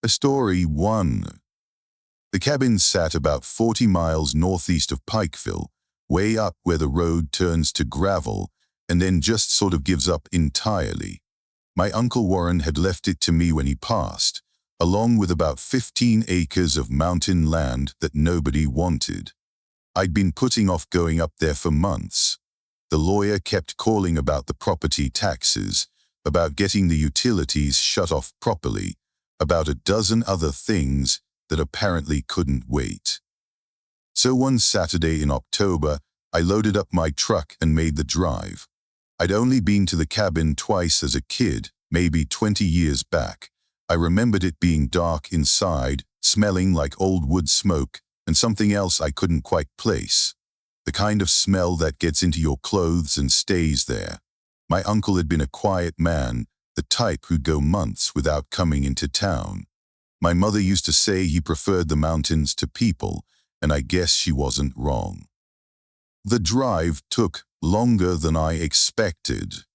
A Story 1. The cabin sat about 40 miles northeast of Pikeville, way up where the road turns to gravel and then just sort of gives up entirely. My Uncle Warren had left it to me when he passed, along with about 15 acres of mountain land that nobody wanted. I'd been putting off going up there for months. The lawyer kept calling about the property taxes, about getting the utilities shut off properly, about a dozen other things that apparently couldn't wait. So one Saturday in October, I loaded up my truck and made the drive. I'd only been to the cabin twice as a kid, maybe 20 years back. I remembered it being dark inside, smelling like old wood smoke, and something else I couldn't quite place. The kind of smell that gets into your clothes and stays there. My uncle had been a quiet man, the type who'd go months without coming into town. My mother used to say he preferred the mountains to people, and I guess she wasn't wrong. The drive took longer than I expected.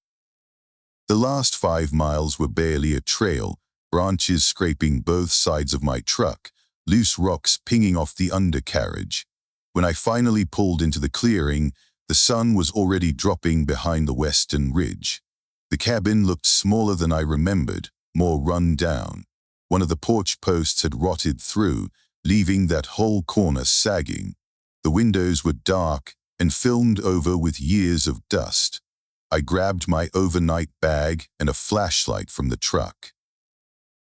The last 5 miles were barely a trail, branches scraping both sides of my truck, loose rocks pinging off the undercarriage. When I finally pulled into the clearing, the sun was already dropping behind the western ridge. The cabin looked smaller than I remembered, more run down. One of the porch posts had rotted through, leaving that whole corner sagging. The windows were dark and filmed over with years of dust. I grabbed my overnight bag and a flashlight from the truck.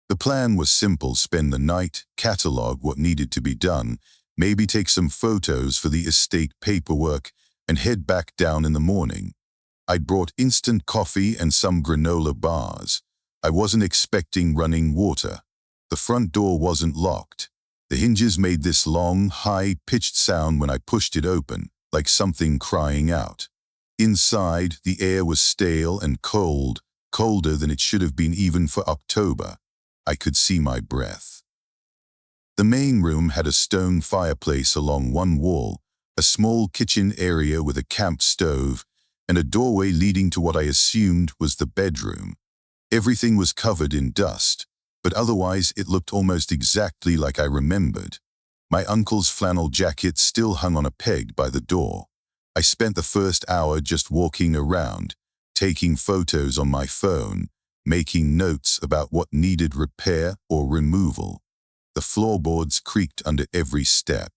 The plan was simple: spend the night, catalog what needed to be done, maybe take some photos for the estate paperwork, and head back down in the morning. I'd brought instant coffee and some granola bars. I wasn't expecting running water. The front door wasn't locked. The hinges made this long, high-pitched sound when I pushed it open, like something crying out. Inside, the air was stale and cold, colder than it should have been even for October. I could see my breath. The main room had a stone fireplace along one wall, a small kitchen area with a camp stove, and a doorway leading to what I assumed was the bedroom. Everything was covered in dust, but otherwise it looked almost exactly like I remembered. My uncle's flannel jacket still hung on a peg by the door. I spent the first hour just walking around, taking photos on my phone, making notes about what needed repair or removal. The floorboards creaked under every step.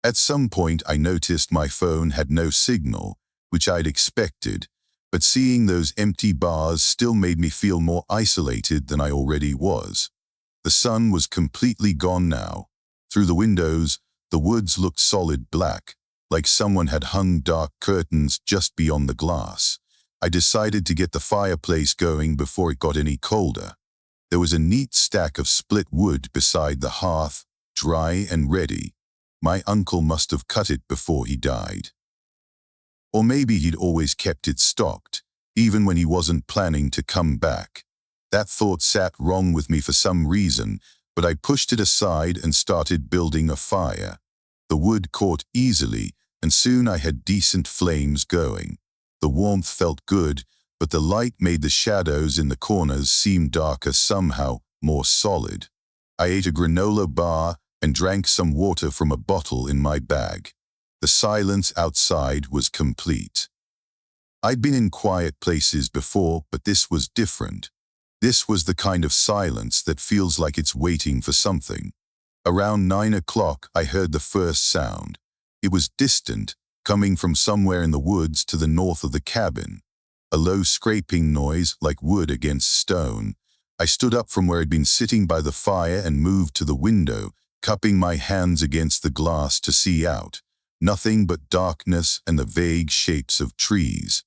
At some point I noticed my phone had no signal, which I'd expected, but seeing those empty bars still made me feel more isolated than I already was. The sun was completely gone now. Through the windows, the woods looked solid black, like someone had hung dark curtains just beyond the glass. I decided to get the fireplace going before it got any colder. There was a neat stack of split wood beside the hearth, dry and ready. My uncle must have cut it before he died. Or maybe he'd always kept it stocked, even when he wasn't planning to come back. That thought sat wrong with me for some reason, but I pushed it aside and started building a fire. The wood caught easily, and soon I had decent flames going. The warmth felt good, but the light made the shadows in the corners seem darker somehow, more solid. I ate a granola bar and drank some water from a bottle in my bag. The silence outside was complete. I'd been in quiet places before, but this was different. This was the kind of silence that feels like it's waiting for something. Around 9 o'clock, I heard the first sound. It was distant, coming from somewhere in the woods to the north of the cabin. A low scraping noise, like wood against stone. I stood up from where I'd been sitting by the fire and moved to the window, cupping my hands against the glass to see out. Nothing but darkness and the vague shapes of trees.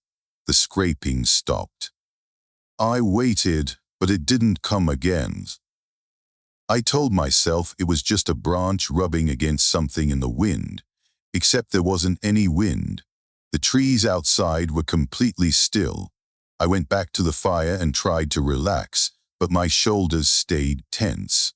The scraping stopped. I waited, but it didn't come again. I told myself it was just a branch rubbing against something in the wind, except there wasn't any wind. The trees outside were completely still. I went back to the fire and tried to relax, but my shoulders stayed tense.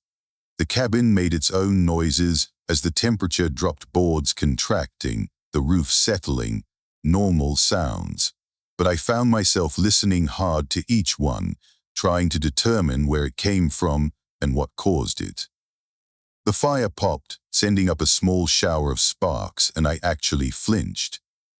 The cabin made its own noises as the temperature dropped, boards contracting, the roof settling, normal sounds. But I found myself listening hard to each one, trying to determine where it came from, and what caused it. The fire popped, sending up a small shower of sparks, and I actually flinched.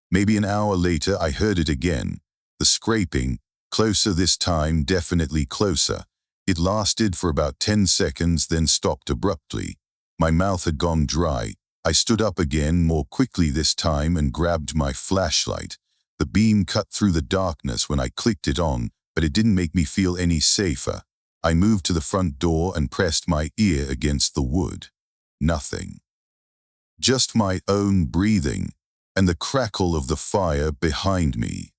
Maybe an hour later I heard it again, the scraping, closer this time, definitely closer. It lasted for about 10 seconds, then stopped abruptly. My mouth had gone dry. I stood up again, more quickly this time, and grabbed my flashlight. The beam cut through the darkness when I clicked it on, but it didn't make me feel any safer. I moved to the front door and pressed my ear against the wood. Nothing. Just my own breathing and the crackle of the fire behind me.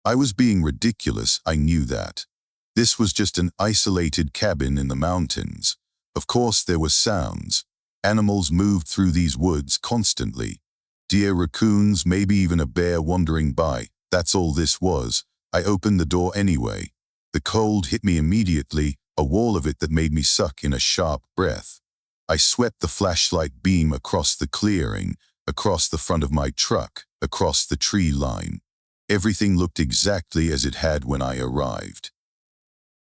I was being ridiculous, I knew that. This was just an isolated cabin in the mountains. Of course there were sounds. Animals moved through these woods constantly. Deer, raccoons, maybe even a bear wandering by. That's all this was. I opened the door anyway. The cold hit me immediately, a wall of it that made me suck in a sharp breath. I swept the flashlight beam across the clearing, across the front of my truck, across the tree line. Everything looked exactly as it had when I arrived.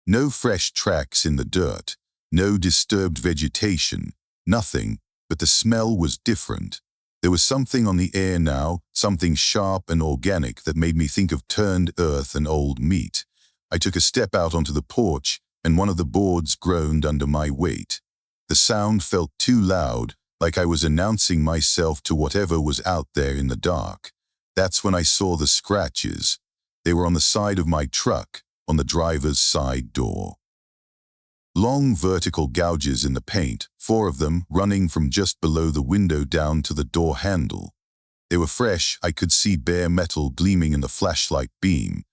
No fresh tracks in the dirt, no disturbed vegetation, nothing, but the smell was different. There was something on the air now, something sharp and organic that made me think of turned earth and old meat. I took a step out onto the porch, and one of the boards groaned under my weight. The sound felt too loud, like I was announcing myself to whatever was out there in the dark. That's when I saw the scratches. They were on the side of my truck, on the driver's side door. Long vertical gouges in the paint, 4 of them running from just below the window down to the door handle. They were fresh, I could see bare metal gleaming in the flashlight beam.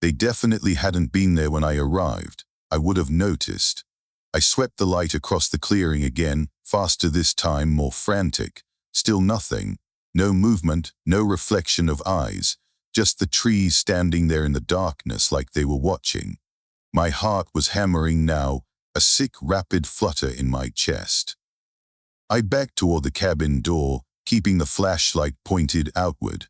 They definitely hadn't been there when I arrived. I would have noticed. I swept the light across the clearing again, faster this time, more frantic. Still nothing. No movement, no reflection of eyes. Just the trees standing there in the darkness like they were watching. My heart was hammering now, a sick, rapid flutter in my chest. I backed toward the cabin door, keeping the flashlight pointed outward.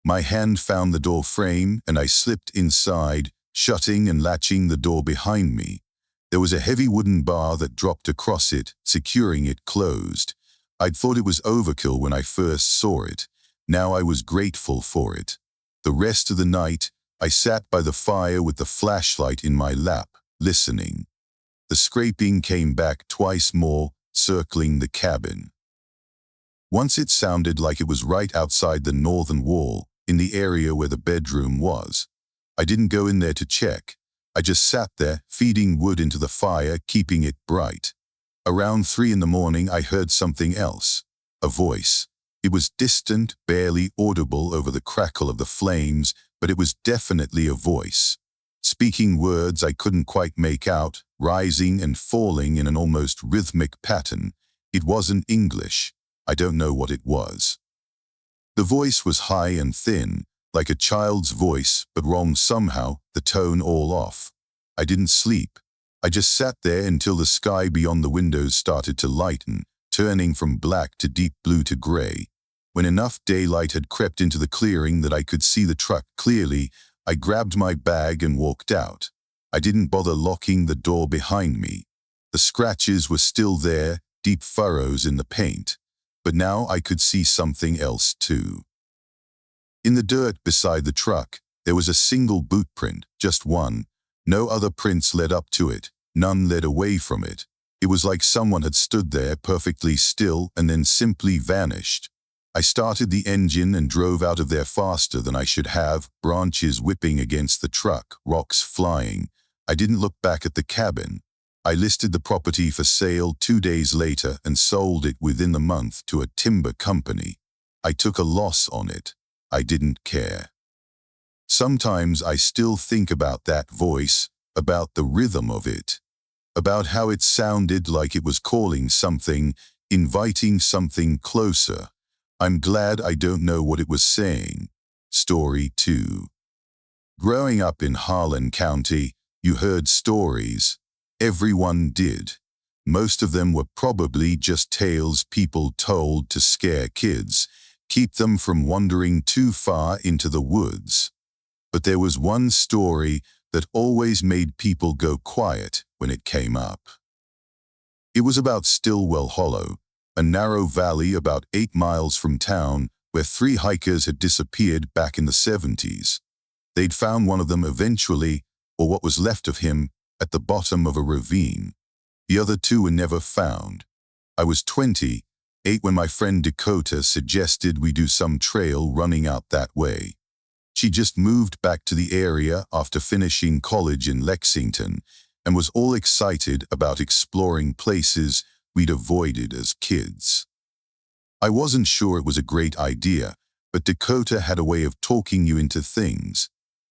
My hand found the door frame, and I slipped inside, shutting and latching the door behind me. There was a heavy wooden bar that dropped across it, securing it closed. I'd thought it was overkill when I first saw it. Now I was grateful for it. The rest of the night, I sat by the fire with the flashlight in my lap, listening. The scraping came back twice more, circling the cabin. Once it sounded like it was right outside the northern wall, in the area where the bedroom was. I didn't go in there to check. I just sat there, feeding wood into the fire, keeping it bright. Around 3 in the morning, I heard something else. A voice. It was distant, barely audible over the crackle of the flames, but it was definitely a voice. Speaking words I couldn't quite make out, rising and falling in an almost rhythmic pattern. It wasn't English. I don't know what it was. The voice was high and thin, like a child's voice, but wrong somehow, the tone all off. I didn't sleep. I just sat there until the sky beyond the windows started to lighten, turning from black to deep blue to gray. When enough daylight had crept into the clearing that I could see the truck clearly, I grabbed my bag and walked out. I didn't bother locking the door behind me. The scratches were still there, deep furrows in the paint. But now I could see something else too. In the dirt beside the truck, there was a single boot print, just one. No other prints led up to it, none led away from it. It was like someone had stood there perfectly still and then simply vanished. I started the engine and drove out of there faster than I should have, branches whipping against the truck, rocks flying. I didn't look back at the cabin. I listed the property for sale 2 days later and sold it within the month to a timber company. I took a loss on it. I didn't care. Sometimes I still think about that voice, about the rhythm of it, about how it sounded like it was calling something, inviting something closer. I'm glad I don't know what it was saying. Story 2. Growing up in Harlan County, you heard stories. Everyone did. Most of them were probably just tales people told to scare kids, keep them from wandering too far into the woods. But there was one story that always made people go quiet when it came up. It was about Stillwell Hollow, a narrow valley about 8 miles from town where 3 hikers had disappeared back in the 70s. They'd found one of them eventually, or what was left of him, at the bottom of a ravine. The other 2 were never found. I was 28 when my friend Dakota suggested we do some trail running out that way. She just moved back to the area after finishing college in Lexington and was all excited about exploring places we'd avoided as kids. I wasn't sure it was a great idea, but Dakota had a way of talking you into things.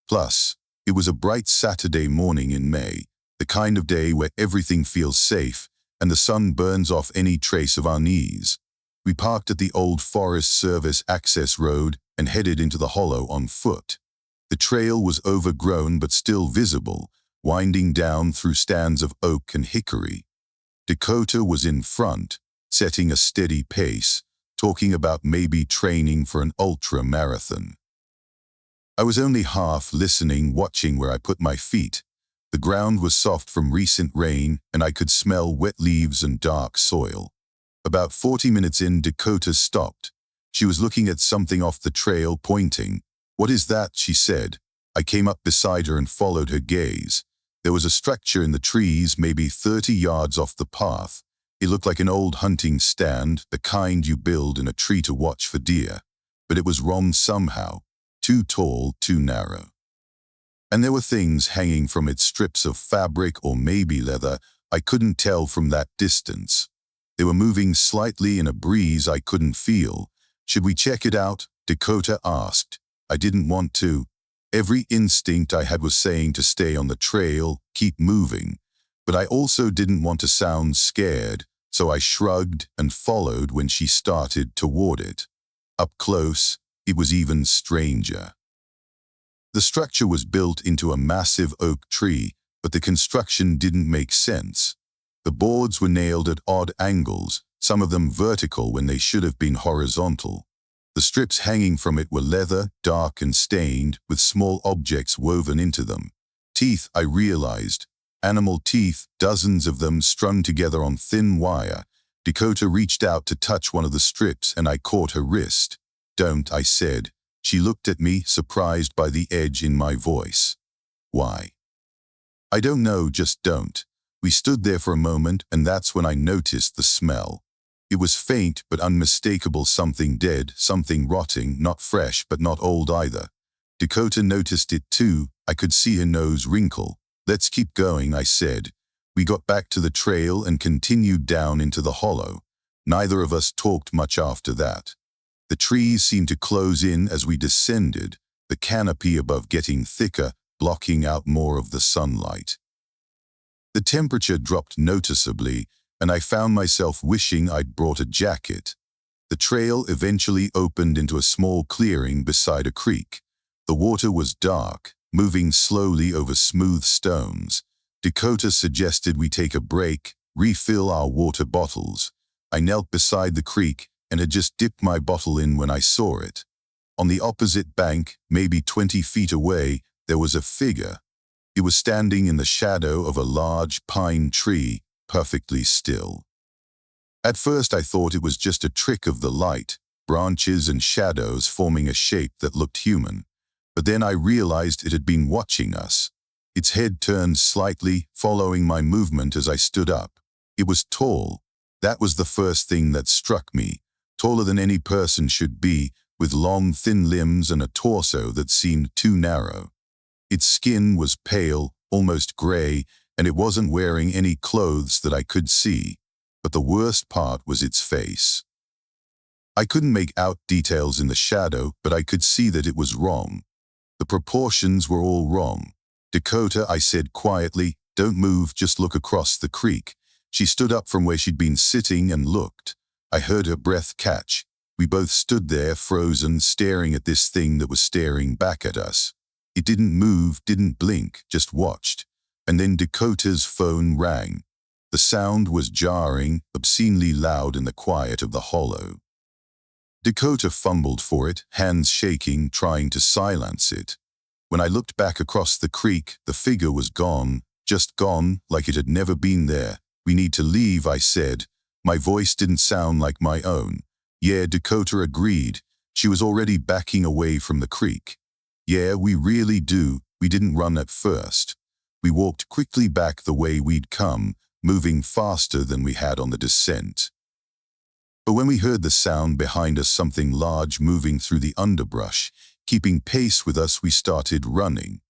Plus, it was a bright Saturday morning in May, the kind of day where everything feels safe and the sun burns off any trace of unease. We parked at the old Forest Service access road and headed into the hollow on foot. The trail was overgrown but still visible, winding down through stands of oak and hickory. Dakota was in front, setting a steady pace, talking about maybe training for an ultra-marathon. I was only half listening, watching where I put my feet. The ground was soft from recent rain, and I could smell wet leaves and dark soil. About 40 minutes in, Dakota stopped. She was looking at something off the trail, pointing. "What is that?" she said. I came up beside her and followed her gaze. There was a structure in the trees, maybe 30 yards off the path. It looked like an old hunting stand, the kind you build in a tree to watch for deer. But it was wrong somehow. Too tall, too narrow. And there were things hanging from it, strips of fabric or maybe leather. I couldn't tell from that distance. They were moving slightly in a breeze I couldn't feel. "Should we check it out?" Dakota asked. I didn't want to. Every instinct I had was saying to stay on the trail, keep moving. But I also didn't want to sound scared, so I shrugged and followed when she started toward it. Up close, it was even stranger. The structure was built into a massive oak tree, but the construction didn't make sense. The boards were nailed at odd angles, some of them vertical when they should have been horizontal. The strips hanging from it were leather, dark and stained, with small objects woven into them. Teeth, I realized. Animal teeth, dozens of them strung together on thin wire. Dakota reached out to touch one of the strips and I caught her wrist. "Don't," I said. She looked at me, surprised by the edge in my voice. "Why?" "I don't know, just don't." We stood there for a moment, and that's when I noticed the smell. It was faint but unmistakable, something dead, something rotting, not fresh but not old either. Dakota noticed it too. I could see her nose wrinkle. "Let's keep going," I said. We got back to the trail and continued down into the hollow. Neither of us talked much after that. The trees seemed to close in as we descended, the canopy above getting thicker, blocking out more of the sunlight. The temperature dropped noticeably, and I found myself wishing I'd brought a jacket. The trail eventually opened into a small clearing beside a creek. The water was dark, moving slowly over smooth stones. Dakota suggested we take a break, refill our water bottles. I knelt beside the creek and had just dipped my bottle in when I saw it. On the opposite bank, maybe 20 feet away, there was a figure. It was standing in the shadow of a large pine tree, perfectly still. At first I thought it was just a trick of the light, branches and shadows forming a shape that looked human. But then I realized it had been watching us. Its head turned slightly, following my movement as I stood up. It was tall. That was the first thing that struck me. Taller than any person should be, with long, thin limbs and a torso that seemed too narrow. Its skin was pale, almost gray, and it wasn't wearing any clothes that I could see. But the worst part was its face. I couldn't make out details in the shadow, but I could see that it was wrong. The proportions were all wrong. "Dakota," I said quietly, "don't move, just look across the creek." She stood up from where she'd been sitting and looked. I heard her breath catch. We both stood there, frozen, staring at this thing that was staring back at us. It didn't move, didn't blink, just watched. And then Dakota's phone rang. The sound was jarring, obscenely loud in the quiet of the hollow. Dakota fumbled for it, hands shaking, trying to silence it. When I looked back across the creek, the figure was gone, just gone, like it had never been there. "We need to leave," I said. My voice didn't sound like my own. "Yeah," Dakota agreed. She was already backing away from the creek. "Yeah, we really do." We didn't run at first. We walked quickly back the way we'd come, moving faster than we had on the descent. But when we heard the sound behind us, something large moving through the underbrush, keeping pace with us, we started running.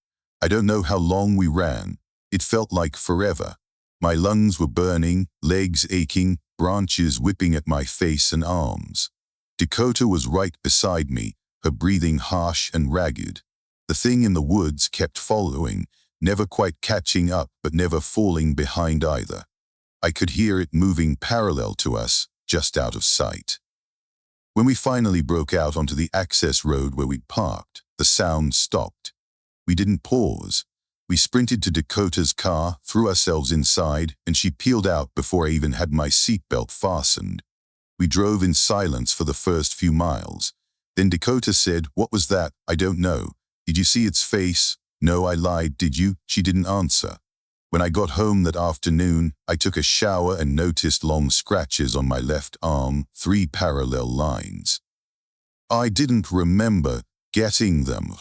I don't know how long we ran. It felt like forever. My lungs were burning, legs aching, branches whipping at my face and arms. Dakota was right beside me, her breathing harsh and ragged. The thing in the woods kept following, never quite catching up but never falling behind either. I could hear it moving parallel to us, just out of sight. When we finally broke out onto the access road where we'd parked, the sound stopped. We didn't pause. We sprinted to Dakota's car, threw ourselves inside, and she peeled out before I even had my seatbelt fastened. We drove in silence for the first few miles. Then Dakota said, "What was that?" "I don't know." "Did you see its face?" "No," I lied. "Did you?" She didn't answer. When I got home that afternoon, I took a shower and noticed long scratches on my left arm, 3 parallel lines. I didn't remember getting them.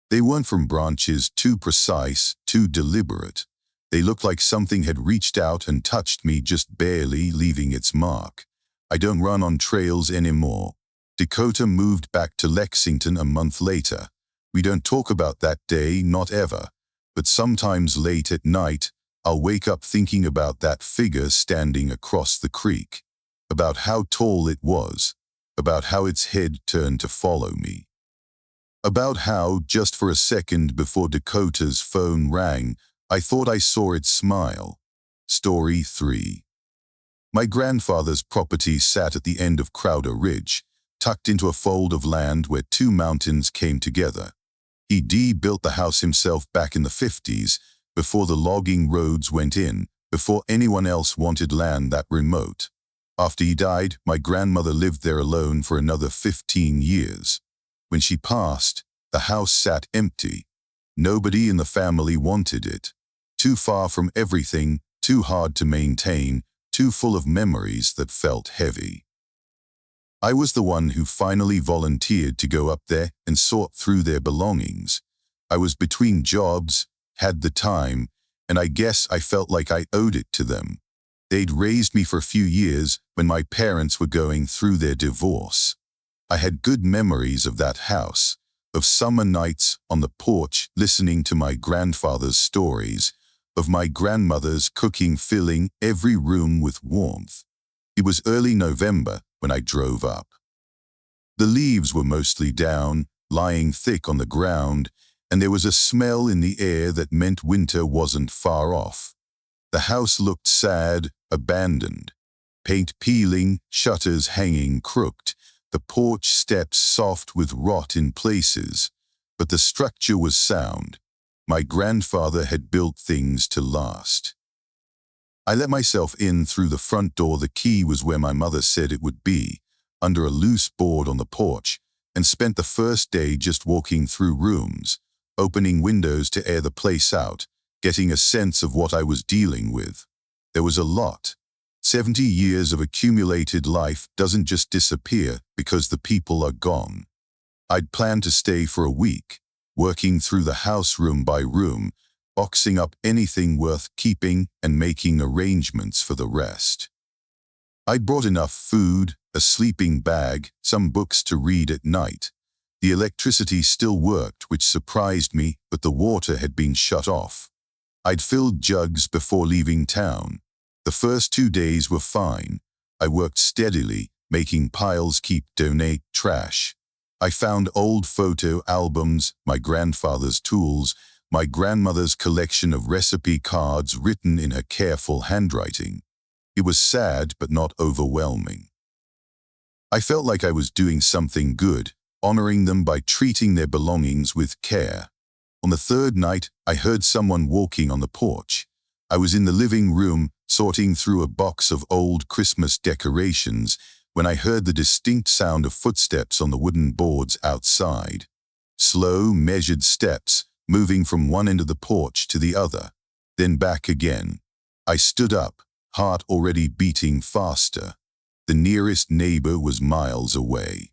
They weren't from branches, too precise, too deliberate. They looked like something had reached out and touched me just barely, leaving its mark. I don't run on trails anymore. Dakota moved back to Lexington a month later. We don't talk about that day, not ever. But sometimes late at night, I'll wake up thinking about that figure standing across the creek, about how tall it was, about how its head turned to follow me, about how, just for a second before Dakota's phone rang, I thought I saw it smile. Story 3. My grandfather's property sat at the end of Crowder Ridge, tucked into a fold of land where 2 mountains came together. He built the house himself back in the 50s, before the logging roads went in, before anyone else wanted land that remote. After he died, my grandmother lived there alone for another 15 years. When she passed, the house sat empty. Nobody in the family wanted it. Too far from everything, too hard to maintain, too full of memories that felt heavy. I was the one who finally volunteered to go up there and sort through their belongings. I was between jobs, had the time, and I guess I felt like I owed it to them. They'd raised me for a few years when my parents were going through their divorce. I had good memories of that house, of summer nights on the porch listening to my grandfather's stories, of my grandmother's cooking filling every room with warmth. It was early November when I drove up. The leaves were mostly down, lying thick on the ground, and there was a smell in the air that meant winter wasn't far off. The house looked sad, abandoned. Paint peeling, shutters hanging crooked, the porch steps soft with rot in places, but the structure was sound. My grandfather had built things to last. I let myself in through the front door. The key was where my mother said it would be, under a loose board on the porch, and spent the first day just walking through rooms, opening windows to air the place out, getting a sense of what I was dealing with. There was a lot. 70 years of accumulated life doesn't just disappear because the people are gone. I'd planned to stay for a week, working through the house room by room, boxing up anything worth keeping and making arrangements for the rest. I'd brought enough food, a sleeping bag, some books to read at night. The electricity still worked, which surprised me, but the water had been shut off. I'd filled jugs before leaving town. The first 2 days were fine. I worked steadily, making piles, donate trash. I found old photo albums, my grandfather's tools, my grandmother's collection of recipe cards written in her careful handwriting. It was sad but not overwhelming. I felt like I was doing something good, honoring them by treating their belongings with care. On the 3rd night, I heard someone walking on the porch. I was in the living room, sorting through a box of old Christmas decorations, when I heard the distinct sound of footsteps on the wooden boards outside. Slow, measured steps, moving from one end of the porch to the other, then back again. I stood up, heart already beating faster. The nearest neighbor was miles away.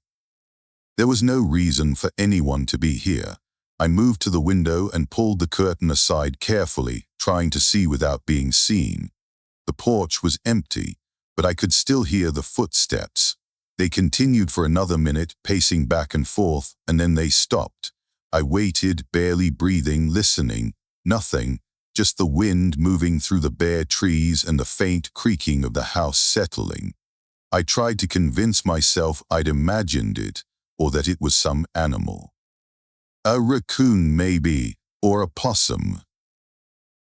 There was no reason for anyone to be here. I moved to the window and pulled the curtain aside carefully, trying to see without being seen. The porch was empty, but I could still hear the footsteps. They continued for another minute, pacing back and forth, and then they stopped. I waited, barely breathing, listening. Nothing, just the wind moving through the bare trees and the faint creaking of the house settling. I tried to convince myself I'd imagined it, or that it was some animal. A raccoon maybe, or a possum.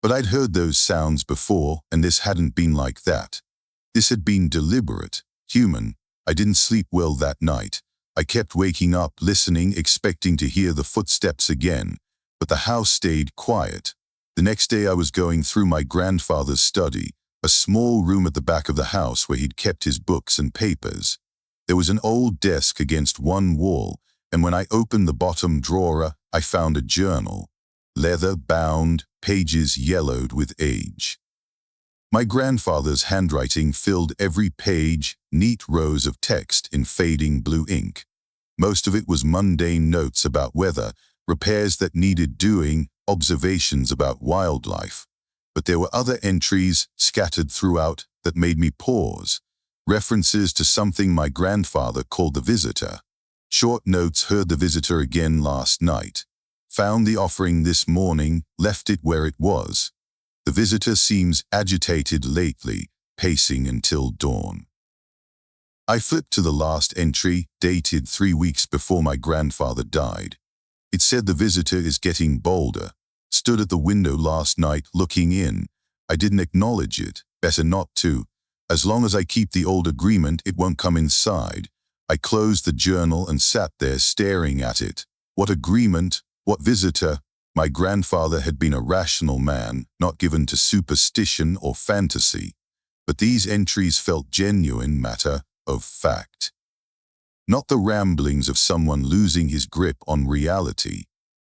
But I'd heard those sounds before, and this hadn't been like that. This had been deliberate, human. I didn't sleep well that night. I kept waking up, listening, expecting to hear the footsteps again, but the house stayed quiet. The next day I was going through my grandfather's study, a small room at the back of the house where he'd kept his books and papers. There was an old desk against one wall, and when I opened the bottom drawer, I found a journal. Leather-bound, pages yellowed with age. My grandfather's handwriting filled every page, neat rows of text in fading blue ink. Most of it was mundane notes about weather, repairs that needed doing, observations about wildlife. But there were other entries scattered throughout that made me pause. References to something my grandfather called the visitor. Short notes: heard the visitor again last night. Found the offering this morning, left it where it was. The visitor seems agitated lately, pacing until dawn. I flipped to the last entry, dated 3 weeks before my grandfather died. It said the visitor is getting bolder. Stood at the window last night looking in. I didn't acknowledge it, better not to. As long as I keep the old agreement, it won't come inside. I closed the journal and sat there staring at it. What agreement? What visitor? My grandfather had been a rational man, not given to superstition or fantasy. But these entries felt genuine, matter of fact. Not the ramblings of someone losing his grip on reality.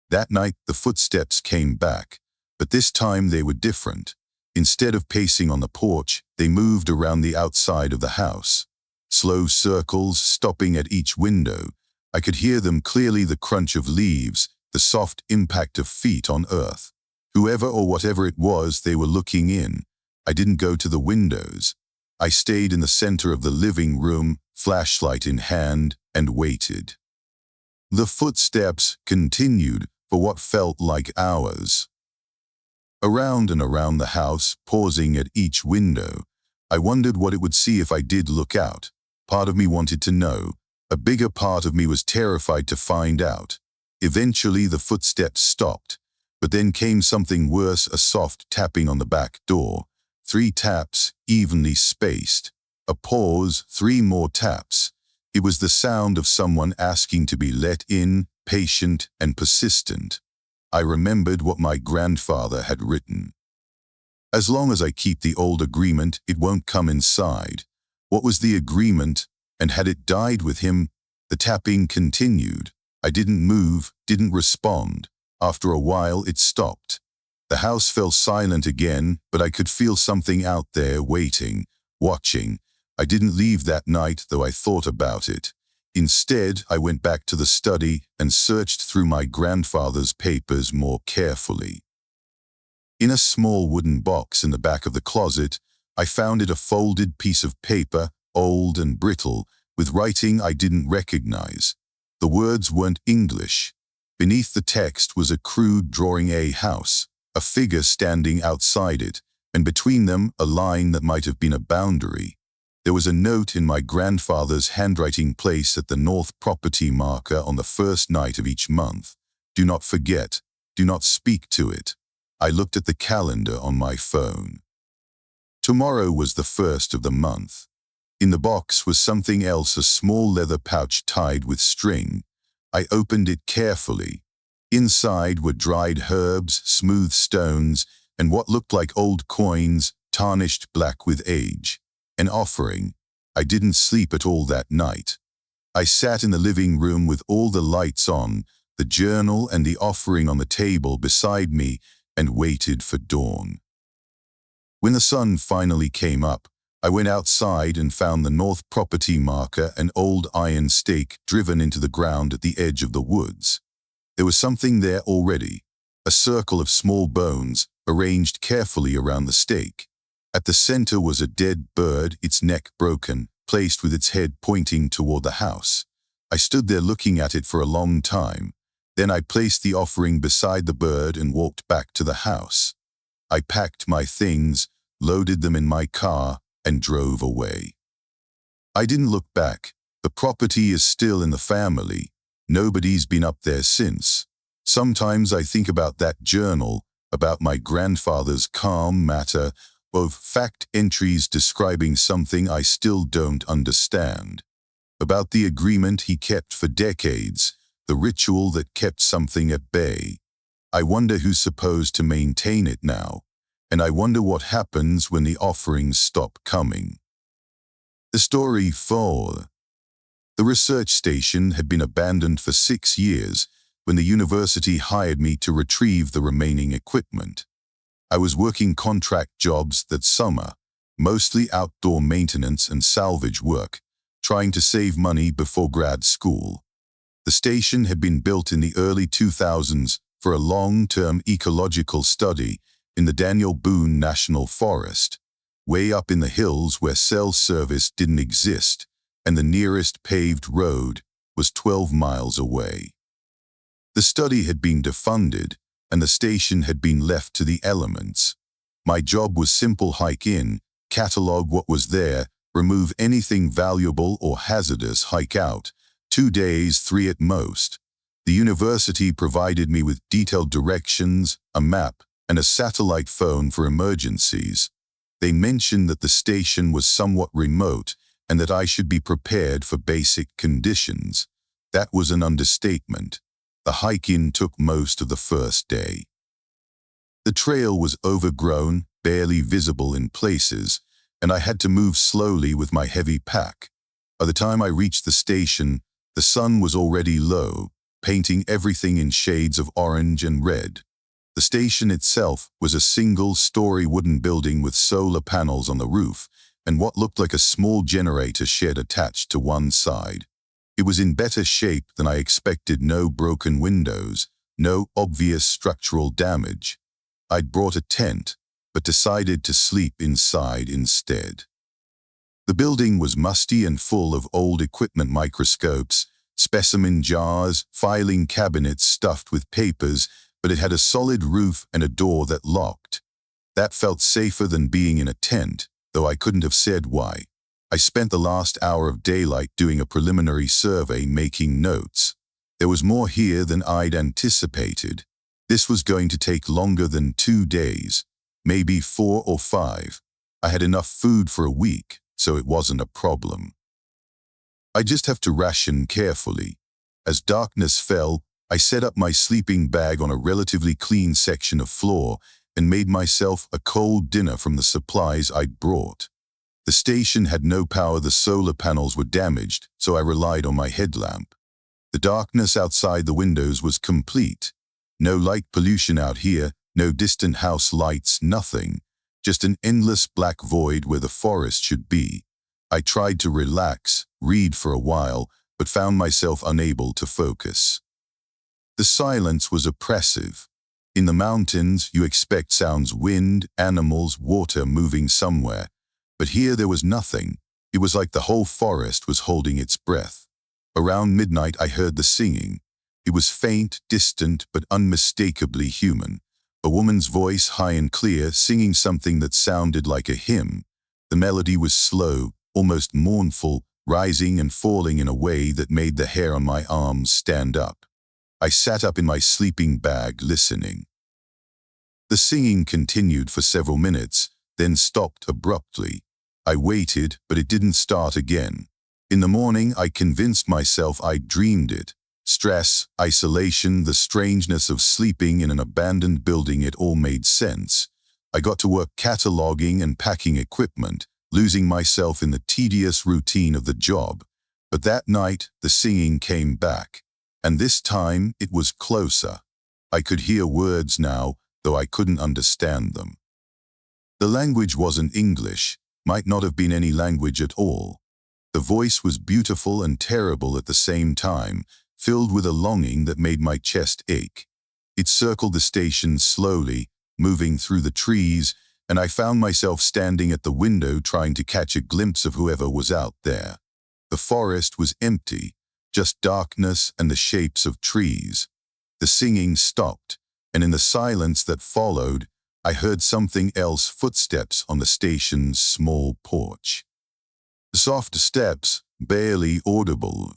That night the footsteps came back, but this time they were different. Instead of pacing on the porch, they moved around the outside of the house. Slow circles, stopping at each window. I could hear them clearly: the crunch of leaves, the soft impact of feet on earth. Whoever or whatever it was, they were looking in. I didn't go to the windows. I stayed in the center of the living room, flashlight in hand, and waited. The footsteps continued for what felt like hours. Around and around the house, pausing at each window. I wondered what it would see if I did look out. Part of me wanted to know. A bigger part of me was terrified to find out. Eventually the footsteps stopped, but then came something worse: a soft tapping on the back door. 3 taps, evenly spaced. A pause, 3 more taps. It was the sound of someone asking to be let in, patient and persistent. I remembered what my grandfather had written. As long as I keep the old agreement, it won't come inside. What was the agreement, and had it died with him? The tapping continued. I didn't move, didn't respond. After a while it stopped. The house fell silent again, but I could feel something out there waiting, watching. I didn't leave that night, though I thought about it. Instead, I went back to the study and searched through my grandfather's papers more carefully. In a small wooden box in the back of the closet, I found it: a folded piece of paper, old and brittle, with writing I didn't recognize. The words weren't English. Beneath the text was a crude drawing: a house, a figure standing outside it, and between them a line that might have been a boundary. There was a note in my grandfather's handwriting placed at the north property marker on the first night of each month. Do not forget. Do not speak to it. I looked at the calendar on my phone. Tomorrow was the 1st of the month. In the box was something else: a small leather pouch tied with string. I opened it carefully. Inside were dried herbs, smooth stones, and what looked like old coins, tarnished black with age. An offering. I didn't sleep at all that night. I sat in the living room with all the lights on, the journal and the offering on the table beside me, and waited for dawn. When the sun finally came up, I went outside and found the north property marker, an old iron stake driven into the ground at the edge of the woods. There was something there already, a circle of small bones arranged carefully around the stake. At the center was a dead bird, its neck broken, placed with its head pointing toward the house. I stood there looking at it for a long time. Then I placed the offering beside the bird and walked back to the house. I packed my things, loaded them in my car, and drove away. I didn't look back. The property is still in the family. Nobody's been up there since. Sometimes I think about that journal, about my grandfather's calm matter, of fact entries describing something I still don't understand. About the agreement he kept for decades, the ritual that kept something at bay. I wonder who's supposed to maintain it now, and I wonder what happens when the offerings stop coming. The story 4. The research station had been abandoned for 6 years when the university hired me to retrieve the remaining equipment. I was working contract jobs that summer, mostly outdoor maintenance and salvage work, trying to save money before grad school. The station had been built in the early 2000s for a long-term ecological study in the Daniel Boone National Forest, way up in the hills where cell service didn't exist, and the nearest paved road was 12 miles away. The study had been defunded, and the station had been left to the elements. My job was simple: hike in, catalog what was there, remove anything valuable or hazardous, hike out. 2 days, 3 at most. The university provided me with detailed directions, a map, and a satellite phone for emergencies. They mentioned that the station was somewhat remote and that I should be prepared for basic conditions. That was an understatement. The hike-in took most of the first day. The trail was overgrown, barely visible in places, and I had to move slowly with my heavy pack. By the time I reached the station, the sun was already low, painting everything in shades of orange and red. The station itself was a single-story wooden building with solar panels on the roof and what looked like a small generator shed attached to one side. It was in better shape than I expected: no broken windows, no obvious structural damage. I'd brought a tent, but decided to sleep inside instead. The building was musty and full of old equipment: microscopes, specimen jars, filing cabinets stuffed with papers, but it had a solid roof and a door that locked. That felt safer than being in a tent, though I couldn't have said why. I spent the last hour of daylight doing a preliminary survey, making notes. There was more here than I'd anticipated. This was going to take longer than 2 days, maybe 4 or 5. I had enough food for a week, so it wasn't a problem. I just have to ration carefully. As darkness fell, I set up my sleeping bag on a relatively clean section of floor and made myself a cold dinner from the supplies I'd brought. The station had no power, the solar panels were damaged, so I relied on my headlamp. The darkness outside the windows was complete. No light pollution out here, no distant house lights, nothing. Just an endless black void where the forest should be. I tried to relax, read for a while, but found myself unable to focus. The silence was oppressive. In the mountains, you expect sounds: wind, animals, water moving somewhere. But here there was nothing. It was like the whole forest was holding its breath. Around midnight I heard the singing. It was faint, distant, but unmistakably human. A woman's voice, high and clear, singing something that sounded like a hymn. The melody was slow, almost mournful, rising and falling in a way that made the hair on my arms stand up. I sat up in my sleeping bag, listening. The singing continued for several minutes, then stopped abruptly. I waited, but it didn't start again. In the morning, I convinced myself I'd dreamed it. Stress, isolation, the strangeness of sleeping in an abandoned building, it all made sense. I got to work cataloging and packing equipment, losing myself in the tedious routine of the job. But that night, the singing came back. And this time, it was closer. I could hear words now, though I couldn't understand them. The language wasn't English, might not have been any language at all. The voice was beautiful and terrible at the same time, filled with a longing that made my chest ache. It circled the station slowly, moving through the trees, and I found myself standing at the window trying to catch a glimpse of whoever was out there. The forest was empty, just darkness and the shapes of trees. The singing stopped, and in the silence that followed, I heard something else: footsteps on the station's small porch. Soft steps, barely audible.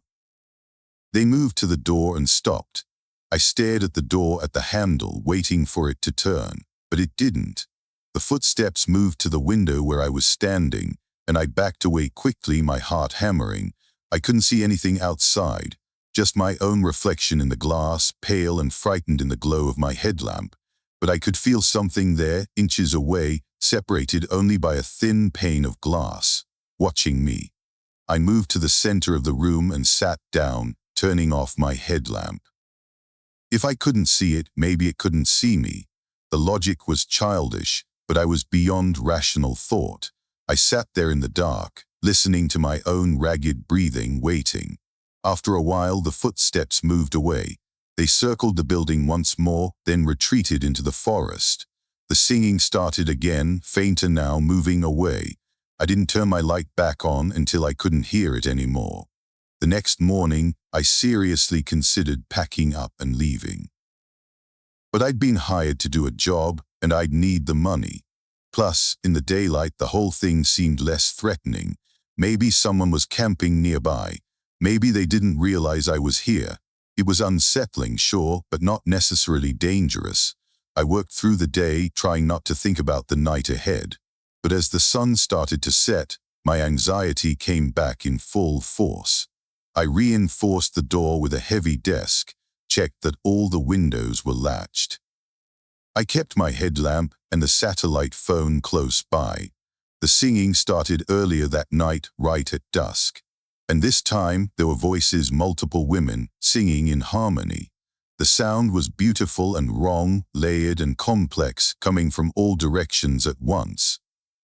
They moved to the door and stopped. I stared at the door at the handle, waiting for it to turn, but it didn't. The footsteps moved to the window where I was standing, and I backed away quickly, my heart hammering. I couldn't see anything outside, just my own reflection in the glass, pale and frightened in the glow of my headlamp. But I could feel something there, inches away, separated only by a thin pane of glass, watching me. I moved to the center of the room and sat down, turning off my headlamp. If I couldn't see it, maybe it couldn't see me. The logic was childish, but I was beyond rational thought. I sat there in the dark, listening to my own ragged breathing, waiting. After a while, the footsteps moved away. They circled the building once more, then retreated into the forest. The singing started again, fainter now, moving away. I didn't turn my light back on until I couldn't hear it anymore. The next morning, I seriously considered packing up and leaving. But I'd been hired to do a job, and I'd need the money. Plus, in the daylight, the whole thing seemed less threatening. Maybe someone was camping nearby. Maybe they didn't realize I was here. It was unsettling, sure, but not necessarily dangerous. I worked through the day, trying not to think about the night ahead. But as the sun started to set, my anxiety came back in full force. I reinforced the door with a heavy desk, checked that all the windows were latched. I kept my headlamp and the satellite phone close by. The singing started earlier that night, right at dusk. And this time, there were voices, multiple women, singing in harmony. The sound was beautiful and wrong, layered and complex, coming from all directions at once.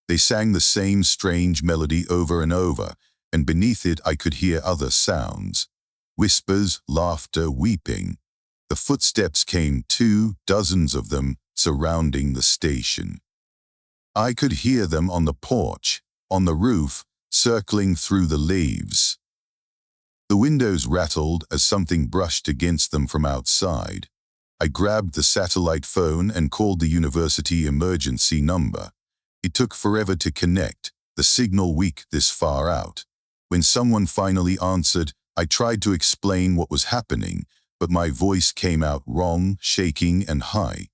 They sang the same strange melody over and over, and beneath it I could hear other sounds. Whispers, laughter, weeping. The footsteps came too, dozens of them, surrounding the station. I could hear them on the porch, on the roof, circling through the leaves. The windows rattled as something brushed against them from outside. I grabbed the satellite phone and called the university emergency number. It took forever to connect, the signal weak this far out. When someone finally answered, I tried to explain what was happening, but my voice came out wrong, shaking and high.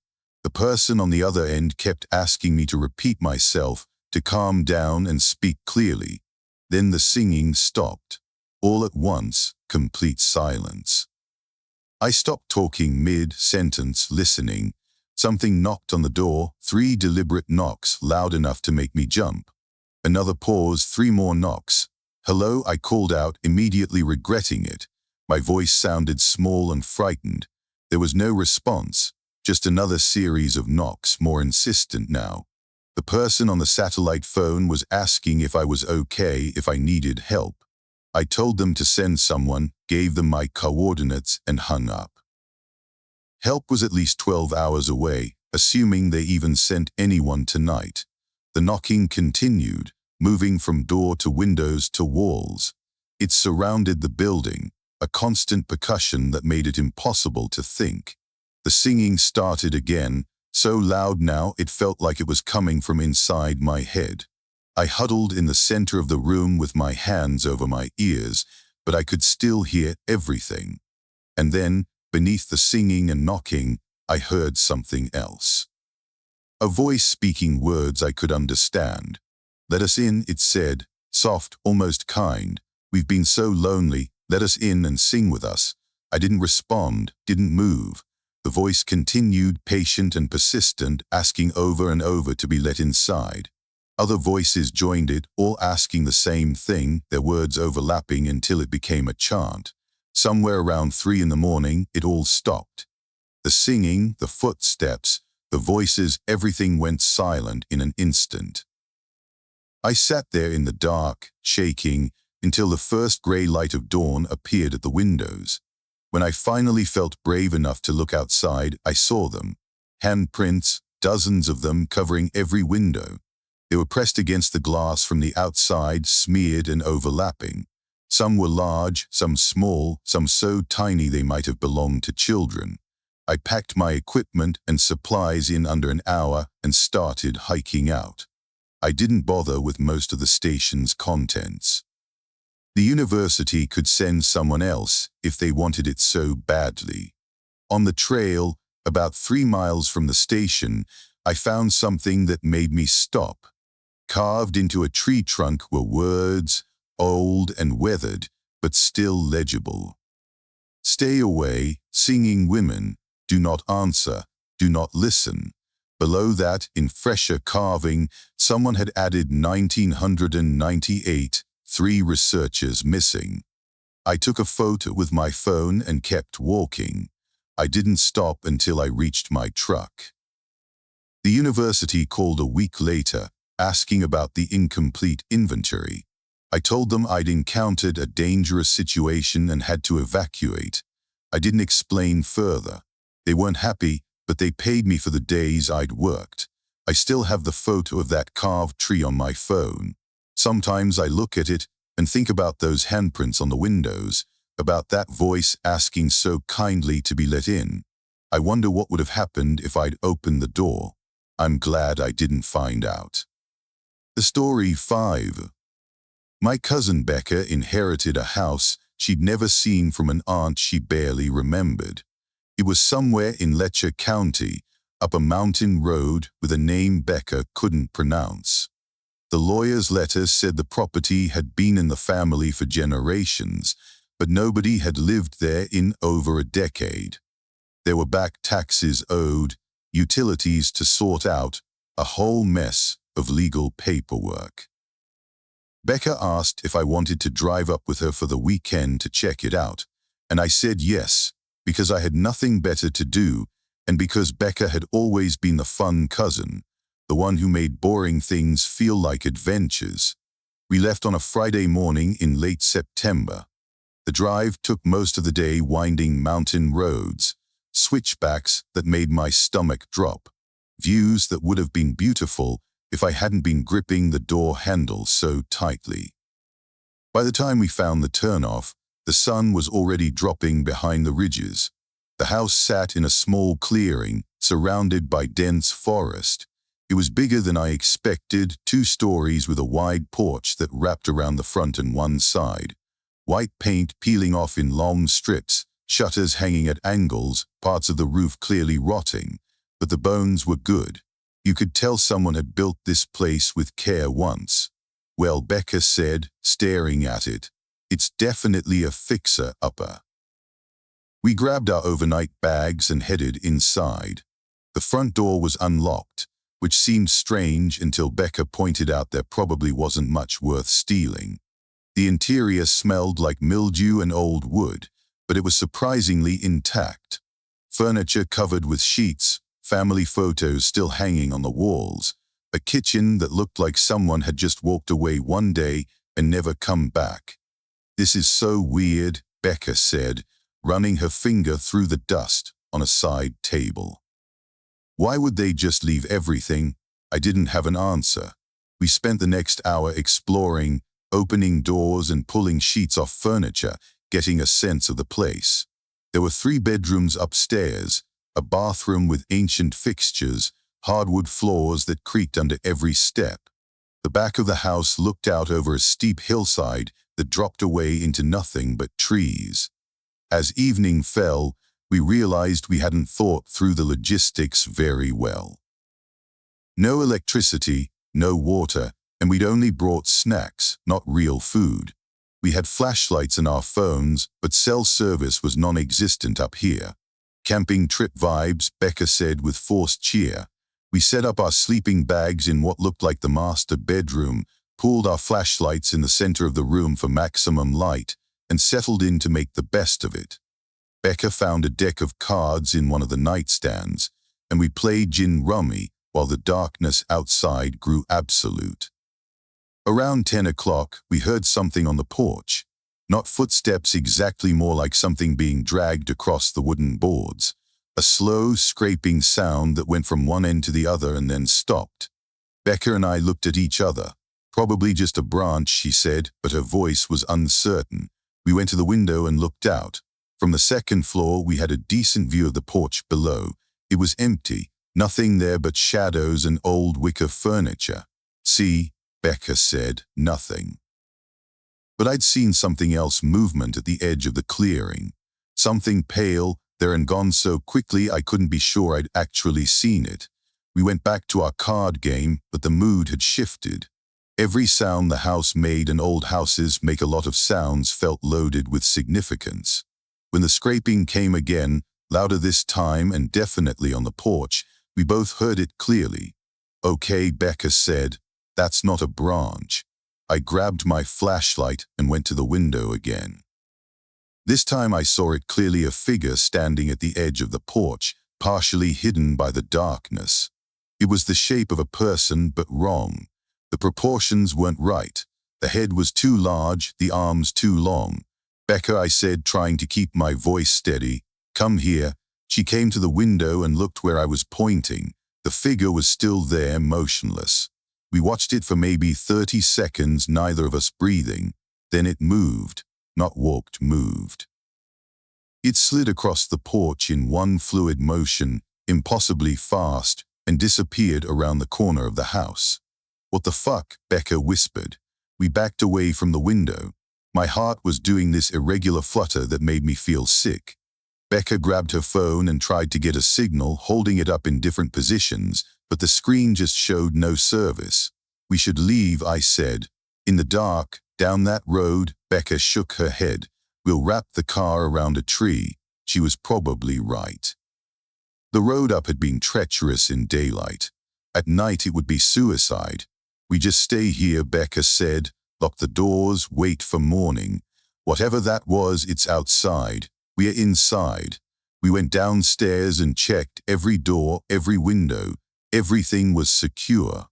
The person on the other end kept asking me to repeat myself, to calm down and speak clearly. Then the singing stopped. All at once, complete silence. I stopped talking mid-sentence, listening. Something knocked on the door, 3 deliberate knocks, loud enough to make me jump. Another pause, 3 more knocks. "Hello," I called out, immediately regretting it. My voice sounded small and frightened. There was no response, just another series of knocks, more insistent now. The person on the satellite phone was asking if I was okay, if I needed help. I told them to send someone, gave them my coordinates, and hung up. Help was at least 12 hours away, assuming they even sent anyone tonight. The knocking continued, moving from door to windows to walls. It surrounded the building, a constant percussion that made it impossible to think. The singing started again, so loud now it felt like it was coming from inside my head. I huddled in the center of the room with my hands over my ears, but I could still hear everything. And then, beneath the singing and knocking, I heard something else. A voice speaking words I could understand. "Let us in," it said, soft, almost kind. "We've been so lonely, let us in and sing with us." I didn't respond, didn't move. The voice continued, patient and persistent, asking over and over to be let inside. Other voices joined it, all asking the same thing, their words overlapping until it became a chant. Somewhere around 3 in the morning, it all stopped. The singing, the footsteps, The voices, everything went silent in an instant. I sat there in the dark, shaking, until the first grey light of dawn appeared at the windows. When I finally felt brave enough to look outside, I saw them. Handprints, dozens of them covering every window. They were pressed against the glass from the outside, smeared and overlapping. Some were large, some small, some so tiny they might have belonged to children. I packed my equipment and supplies in under an hour and started hiking out. I didn't bother with most of the station's contents. The university could send someone else if they wanted it so badly. On the trail, about 3 miles from the station, I found something that made me stop. Carved into a tree trunk were words, old and weathered, but still legible. Stay away, singing women, do not answer, do not listen. Below that, in fresher carving, someone had added 1998, 3 researchers missing. I took a photo with my phone and kept walking. I didn't stop until I reached my truck. The university called a week later, asking about the incomplete inventory. I told them I'd encountered a dangerous situation and had to evacuate. I didn't explain further. They weren't happy, but they paid me for the days I'd worked. I still have the photo of that carved tree on my phone. Sometimes I look at it and think about those handprints on the windows, about that voice asking so kindly to be let in. I wonder what would have happened if I'd opened the door. I'm glad I didn't find out. The story 5. My cousin Becca inherited a house she'd never seen from an aunt she barely remembered. It was somewhere in Letcher County, up a mountain road with a name Becca couldn't pronounce. The lawyer's letter said the property had been in the family for generations, but nobody had lived there in over a decade. There were back taxes owed, utilities to sort out, a whole mess of legal paperwork. Becca asked if I wanted to drive up with her for the weekend to check it out, and I said yes, because I had nothing better to do, and because Becca had always been the fun cousin, the one who made boring things feel like adventures. We left on a Friday morning in late September. The drive took most of the day winding mountain roads, switchbacks that made my stomach drop, views that would have been beautiful if I hadn't been gripping the door handle so tightly. By the time we found the turnoff, the sun was already dropping behind the ridges. The house sat in a small clearing, surrounded by dense forest. It was bigger than I expected, 2 stories with a wide porch that wrapped around the front and one side. White paint peeling off in long strips, shutters hanging at angles, parts of the roof clearly rotting. But the bones were good. You could tell someone had built this place with care once. Well, Becca said, staring at it, it's definitely a fixer-upper. We grabbed our overnight bags and headed inside. The front door was unlocked, which seemed strange until Becca pointed out there probably wasn't much worth stealing. The interior smelled like mildew and old wood, but it was surprisingly intact. Furniture covered with sheets, family photos still hanging on the walls, a kitchen that looked like someone had just walked away one day and never come back. This is so weird, Becca said, running her finger through the dust on a side table. Why would they just leave everything? I didn't have an answer. We spent the next hour exploring, opening doors and pulling sheets off furniture, getting a sense of the place. There were 3 bedrooms upstairs, a bathroom with ancient fixtures, hardwood floors that creaked under every step. The back of the house looked out over a steep hillside that dropped away into nothing but trees. As evening fell, we realized we hadn't thought through the logistics very well. No electricity, no water, and we'd only brought snacks, not real food. We had flashlights and our phones, but cell service was non-existent up here. Camping trip vibes, Becca said with forced cheer. We set up our sleeping bags in what looked like the master bedroom, pulled our flashlights in the center of the room for maximum light, and settled in to make the best of it. Becca found a deck of cards in one of the nightstands. and we played gin rummy while the darkness outside grew absolute. Around 10 o'clock, we heard something on the porch. Not footsteps exactly, more like something being dragged across the wooden boards. A slow, scraping sound that went from one end to the other and then stopped. Becca and I looked at each other. Probably just a branch, she said, but her voice was uncertain. We went to the window and looked out. From the second floor, we had a decent view of the porch below. It was empty, nothing there but shadows and old wicker furniture. See, Becca said, nothing. But I'd seen something else, movement at the edge of the clearing. Something pale, there and gone so quickly I couldn't be sure I'd actually seen it. We went back to our card game, but the mood had shifted. Every sound the house made, and old houses make a lot of sounds, felt loaded with significance. When the scraping came again, louder this time and definitely on the porch, we both heard it clearly. Okay, Becca said, that's not a branch. I grabbed my flashlight and went to the window again. This time I saw it clearly, a figure standing at the edge of the porch, partially hidden by the darkness. It was the shape of a person, but wrong. The proportions weren't right. The head was too large, the arms too long. Becca, I said, trying to keep my voice steady, come here. She came to the window and looked where I was pointing. The figure was still there, motionless. We watched it for maybe 30 seconds, neither of us breathing. Then it moved, not walked, moved. It slid across the porch in one fluid motion, impossibly fast, and disappeared around the corner of the house. What the fuck? Becca whispered. We backed away from the window. My heart was doing this irregular flutter that made me feel sick. Becca grabbed her phone and tried to get a signal, holding it up in different positions, but the screen just showed no service. We should leave, I said. In the dark, down that road, Becca shook her head. We'll wrap the car around a tree. She was probably right. The road up had been treacherous in daylight. At night it would be suicide. We just stay here, Becca said. Lock the doors, wait for morning. Whatever that was, it's outside. We are inside. We went downstairs and checked every door, every window. Everything was secure.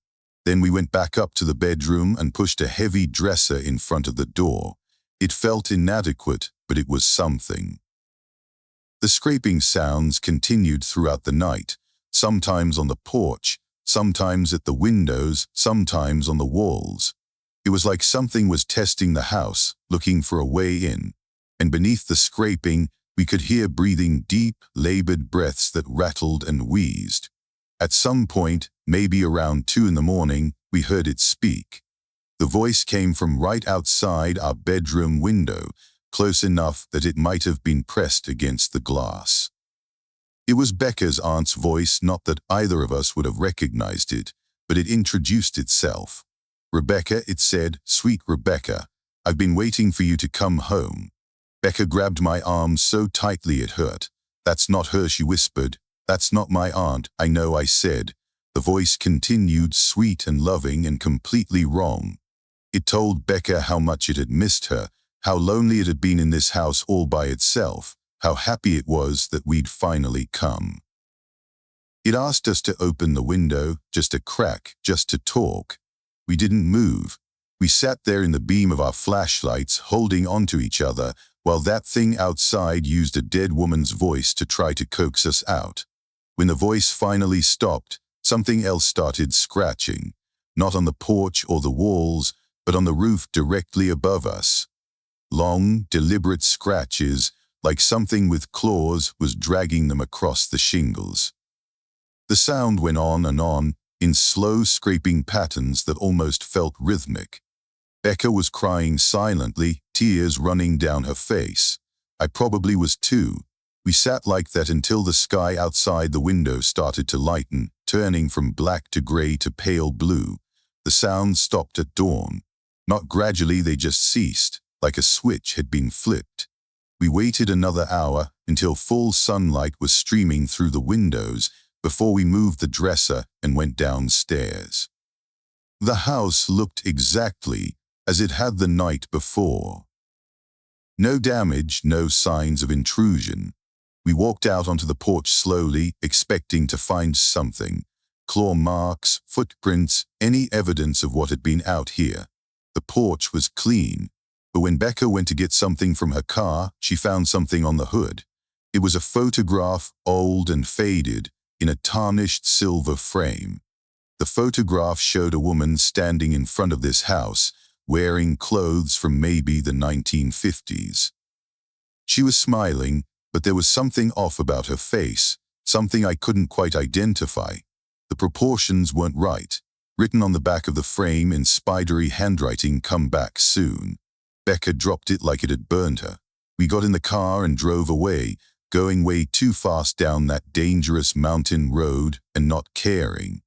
Then we went back up to the bedroom and pushed a heavy dresser in front of the door. It felt inadequate, but it was something. The scraping sounds continued throughout the night, sometimes on the porch, sometimes at the windows, sometimes on the walls. It was like something was testing the house, looking for a way in. And beneath the scraping, we could hear breathing, deep, labored breaths that rattled and wheezed. At some point, maybe around 2 in the morning, we heard it speak. The voice came from right outside our bedroom window, close enough that it might have been pressed against the glass. It was Becca's aunt's voice, not that either of us would have recognized it, but it introduced itself. Rebecca, it said, sweet Rebecca, I've been waiting for you to come home. Becca grabbed my arm so tightly it hurt. That's not her, she whispered. That's not my aunt, I know, I said. The voice continued, sweet and loving and completely wrong. It told Becca how much it had missed her, how lonely it had been in this house all by itself, how happy it was that we'd finally come. It asked us to open the window, just a crack, just to talk. We didn't move. We sat there in the beam of our flashlights, holding onto each other, while that thing outside used a dead woman's voice to try to coax us out. When the voice finally stopped, something else started scratching, not on the porch or the walls, but on the roof directly above us. Long, deliberate scratches, like something with claws was dragging them across the shingles. The sound went on and on, in slow scraping patterns that almost felt rhythmic. Becca was crying silently, tears running down her face. I probably was too. We sat like that until the sky outside the window started to lighten, turning from black to gray to pale blue. The sounds stopped at dawn. Not gradually, they just ceased, like a switch had been flipped. We waited another hour until full sunlight was streaming through the windows before we moved the dresser and went downstairs. The house looked exactly as it had the night before. No damage, no signs of intrusion. We walked out onto the porch slowly, expecting to find something. Claw marks, footprints, any evidence of what had been out here. The porch was clean, but when Becca went to get something from her car, she found something on the hood. It was a photograph, old and faded, in a tarnished silver frame. The photograph showed a woman standing in front of this house, wearing clothes from maybe the 1950s. She was smiling, but there was something off about her face, something I couldn't quite identify. The proportions weren't right. Written on the back of the frame in spidery handwriting, "Come back soon." Becca dropped it like it had burned her. We got in the car and drove away, going way too fast down that dangerous mountain road and not caring.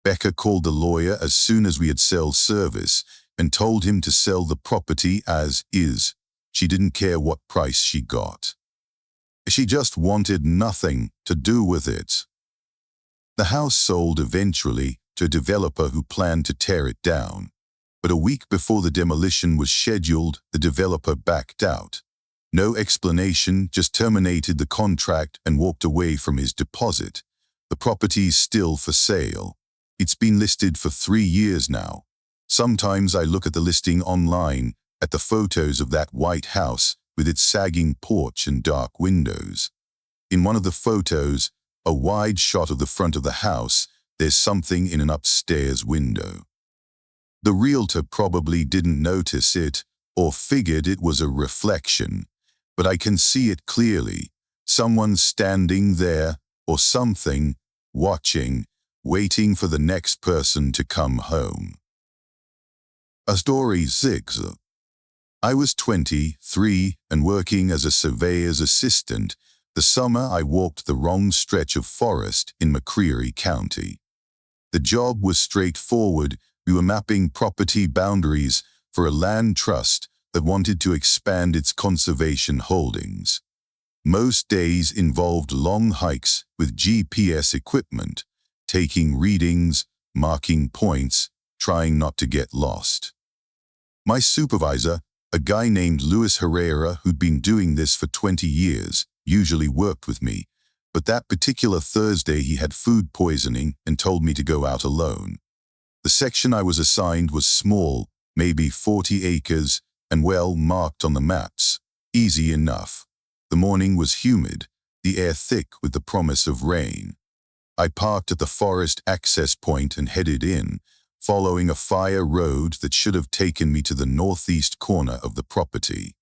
Becca called the lawyer as soon as we had cell service and told him to sell the property as is. She didn't care what price she got. She just wanted nothing to do with it. The house sold eventually to a developer who planned to tear it down. But a week before the demolition was scheduled, the developer backed out. No explanation, just terminated the contract and walked away from his deposit. The property's still for sale. It's been listed for 3 years now. Sometimes I look at the listing online, at the photos of that white house with its sagging porch and dark windows. In one of the photos, a wide shot of the front of the house, there's something in an upstairs window. The realtor probably didn't notice it or figured it was a reflection, but I can see it clearly. Someone standing there or something, watching, waiting for the next person to come home. A story 6. I was 23 and working as a surveyor's assistant. The summer I walked the wrong stretch of forest in McCreary County. The job was straightforward. We were mapping property boundaries for a land trust that wanted to expand its conservation holdings. Most days involved long hikes with GPS equipment, taking readings, marking points, trying not to get lost. My supervisor, a guy named Luis Herrera who'd been doing this for 20 years, usually worked with me, but that particular Thursday he had food poisoning and told me to go out alone. The section I was assigned was small, maybe 40 acres, and well marked on the maps. Easy enough. The morning was humid, the air thick with the promise of rain. I parked at the forest access point and headed in, following a fire road that should have taken me to the northeast corner of the property.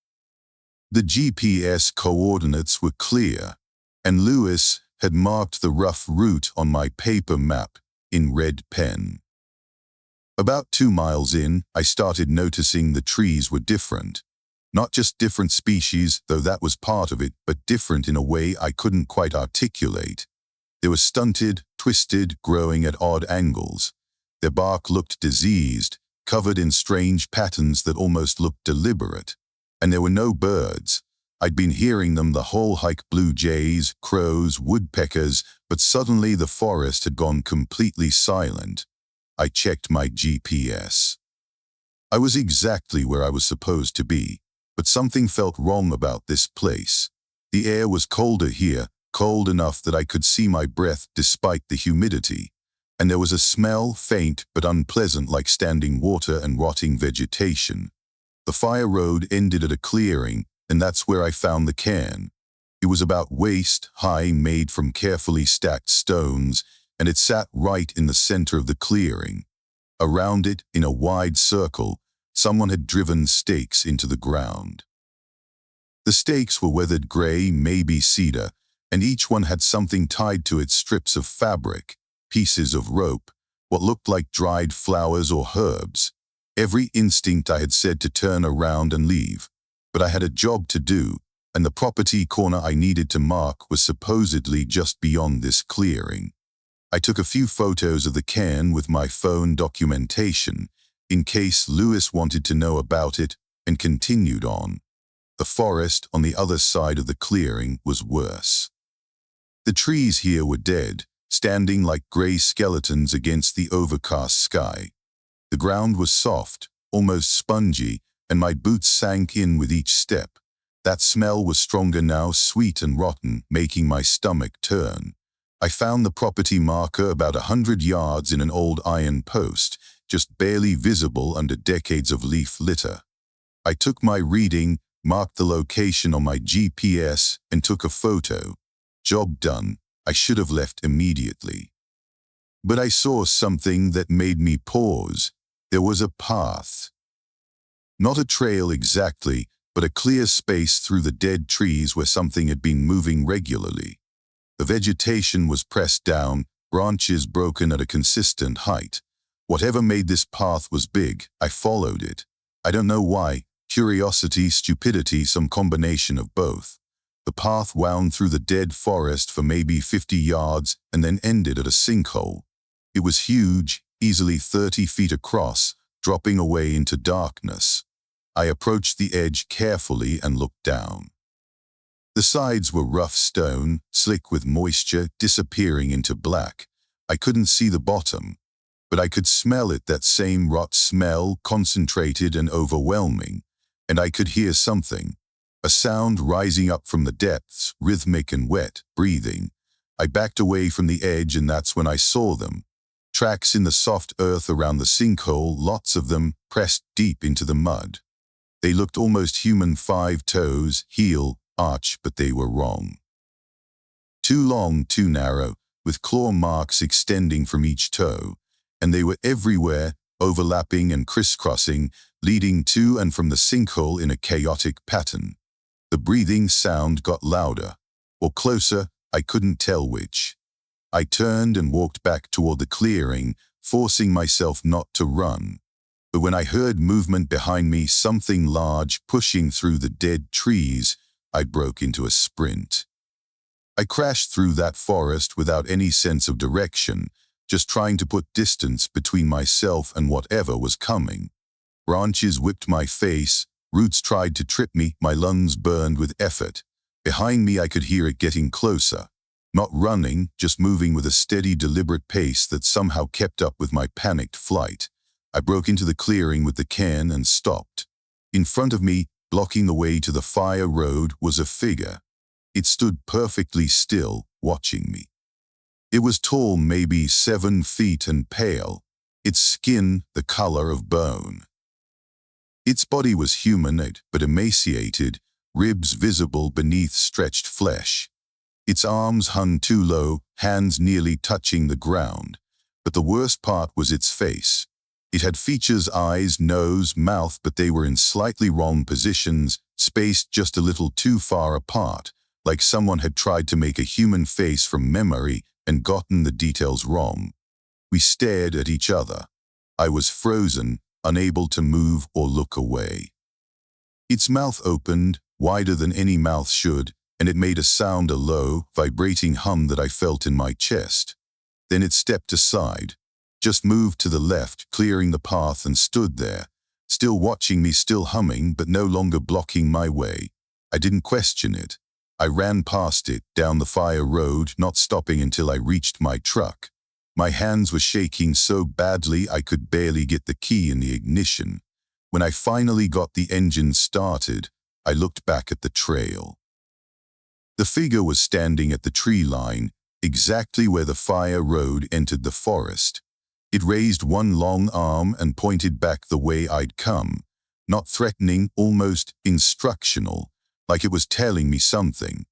The GPS coordinates were clear, and Lewis had marked the rough route on my paper map in red pen. About 2 miles in, I started noticing the trees were different. Not just different species, though that was part of it, but different in a way I couldn't quite articulate. They were stunted, twisted, growing at odd angles. Their bark looked diseased, covered in strange patterns that almost looked deliberate. And there were no birds. I'd been hearing them the whole hike: blue jays, crows, woodpeckers, but suddenly the forest had gone completely silent. I checked my GPS. I was exactly where I was supposed to be, but something felt wrong about this place. The air was colder here, cold enough that I could see my breath despite the humidity. And there was a smell, faint but unpleasant, like standing water and rotting vegetation. The fire road ended at a clearing, and that's where I found the cairn. It was about waist high, made from carefully stacked stones, and it sat right in the center of the clearing. Around it, in a wide circle, someone had driven stakes into the ground. The stakes were weathered gray, maybe cedar, and each one had something tied to it: strips of fabric, pieces of rope, what looked like dried flowers or herbs. Every instinct I had said to turn around and leave, but I had a job to do, and the property corner I needed to mark was supposedly just beyond this clearing. I took a few photos of the cairn with my phone documentation, in case Lewis wanted to know about it, and continued on. The forest on the other side of the clearing was worse. The trees here were dead, standing like gray skeletons against the overcast sky. The ground was soft, almost spongy, and my boots sank in with each step. That smell was stronger now, sweet and rotten, making my stomach turn. I found the property marker about 100 yards in an old iron post, just barely visible under decades of leaf litter. I took my reading, marked the location on my GPS, and took a photo. Job done. I should have left immediately. But I saw something that made me pause. There was a path. Not a trail exactly, but a clear space through the dead trees where something had been moving regularly. The vegetation was pressed down, branches broken at a consistent height. Whatever made this path was big. I followed it. I don't know why. Curiosity, stupidity, some combination of both. The path wound through the dead forest for maybe 50 yards and then ended at a sinkhole. It was huge, easily 30 feet across, dropping away into darkness. I approached the edge carefully and looked down. The sides were rough stone, slick with moisture, disappearing into black. I couldn't see the bottom, but I could smell it, that same rot smell, concentrated and overwhelming. And I could hear something, a sound rising up from the depths, rhythmic and wet, breathing. I backed away from the edge, and that's when I saw them. Tracks in the soft earth around the sinkhole, lots of them, pressed deep into the mud. They looked almost human, 5 toes, heel, arch, but they were wrong. Too long, too narrow, with claw marks extending from each toe, and they were everywhere, overlapping and crisscrossing, leading to and from the sinkhole in a chaotic pattern. The breathing sound got louder, or closer, I couldn't tell which. I turned and walked back toward the clearing, forcing myself not to run. But when I heard movement behind me, something large pushing through the dead trees, I broke into a sprint. I crashed through that forest without any sense of direction, just trying to put distance between myself and whatever was coming. Branches whipped my face, roots tried to trip me, my lungs burned with effort. Behind me I could hear it getting closer. Not running, just moving with a steady, deliberate pace that somehow kept up with my panicked flight. I broke into the clearing with the can and stopped. In front of me, blocking the way to the fire road, was a figure. It stood perfectly still, watching me. It was tall, maybe 7 feet, and pale, its skin the color of bone. Its body was humanoid, but emaciated, ribs visible beneath stretched flesh. Its arms hung too low, hands nearly touching the ground. But the worst part was its face. It had features, eyes, nose, mouth, but they were in slightly wrong positions, spaced just a little too far apart, like someone had tried to make a human face from memory and gotten the details wrong. We stared at each other. I was frozen, unable to move or look away. Its mouth opened, wider than any mouth should, and it made a sound, a low, vibrating hum that I felt in my chest. Then it stepped aside, just moved to the left, clearing the path, and stood there, still watching me, still humming, but no longer blocking my way. I didn't question it. I ran past it, down the fire road, not stopping until I reached my truck. My hands were shaking so badly I could barely get the key in the ignition. When I finally got the engine started, I looked back at the trail. The figure was standing at the tree line, exactly where the fire road entered the forest. It raised one long arm and pointed back the way I'd come, not threatening, almost instructional, like it was telling me something.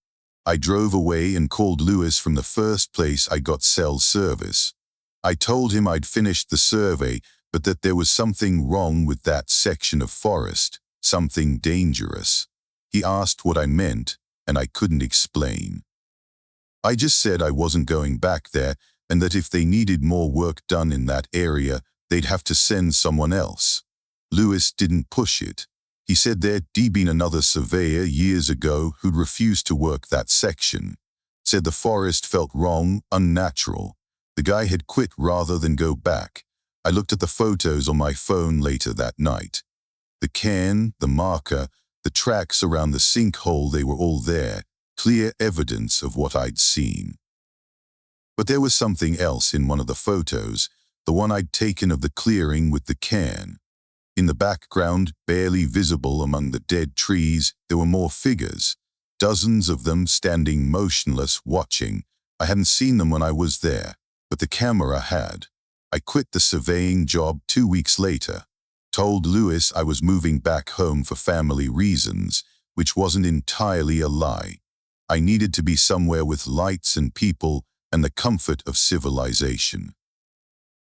I drove away and called Lewis from the first place I got cell service. I told him I'd finished the survey, but that there was something wrong with that section of forest, something dangerous. He asked what I meant, and I couldn't explain. I just said I wasn't going back there, and that if they needed more work done in that area, they'd have to send someone else. Lewis didn't push it. He said there'd been another surveyor years ago who'd refused to work that section. Said the forest felt wrong, unnatural. The guy had quit rather than go back. I looked at the photos on my phone later that night. The can, the marker, the tracks around the sinkhole, they were all there, clear evidence of what I'd seen. But there was something else in one of the photos, the one I'd taken of the clearing with the can. In the background, barely visible among the dead trees, there were more figures, dozens of them standing motionless, watching. I hadn't seen them when I was there, but the camera had. I quit the surveying job 2 weeks later, told Lewis I was moving back home for family reasons, which wasn't entirely a lie. I needed to be somewhere with lights and people and the comfort of civilization.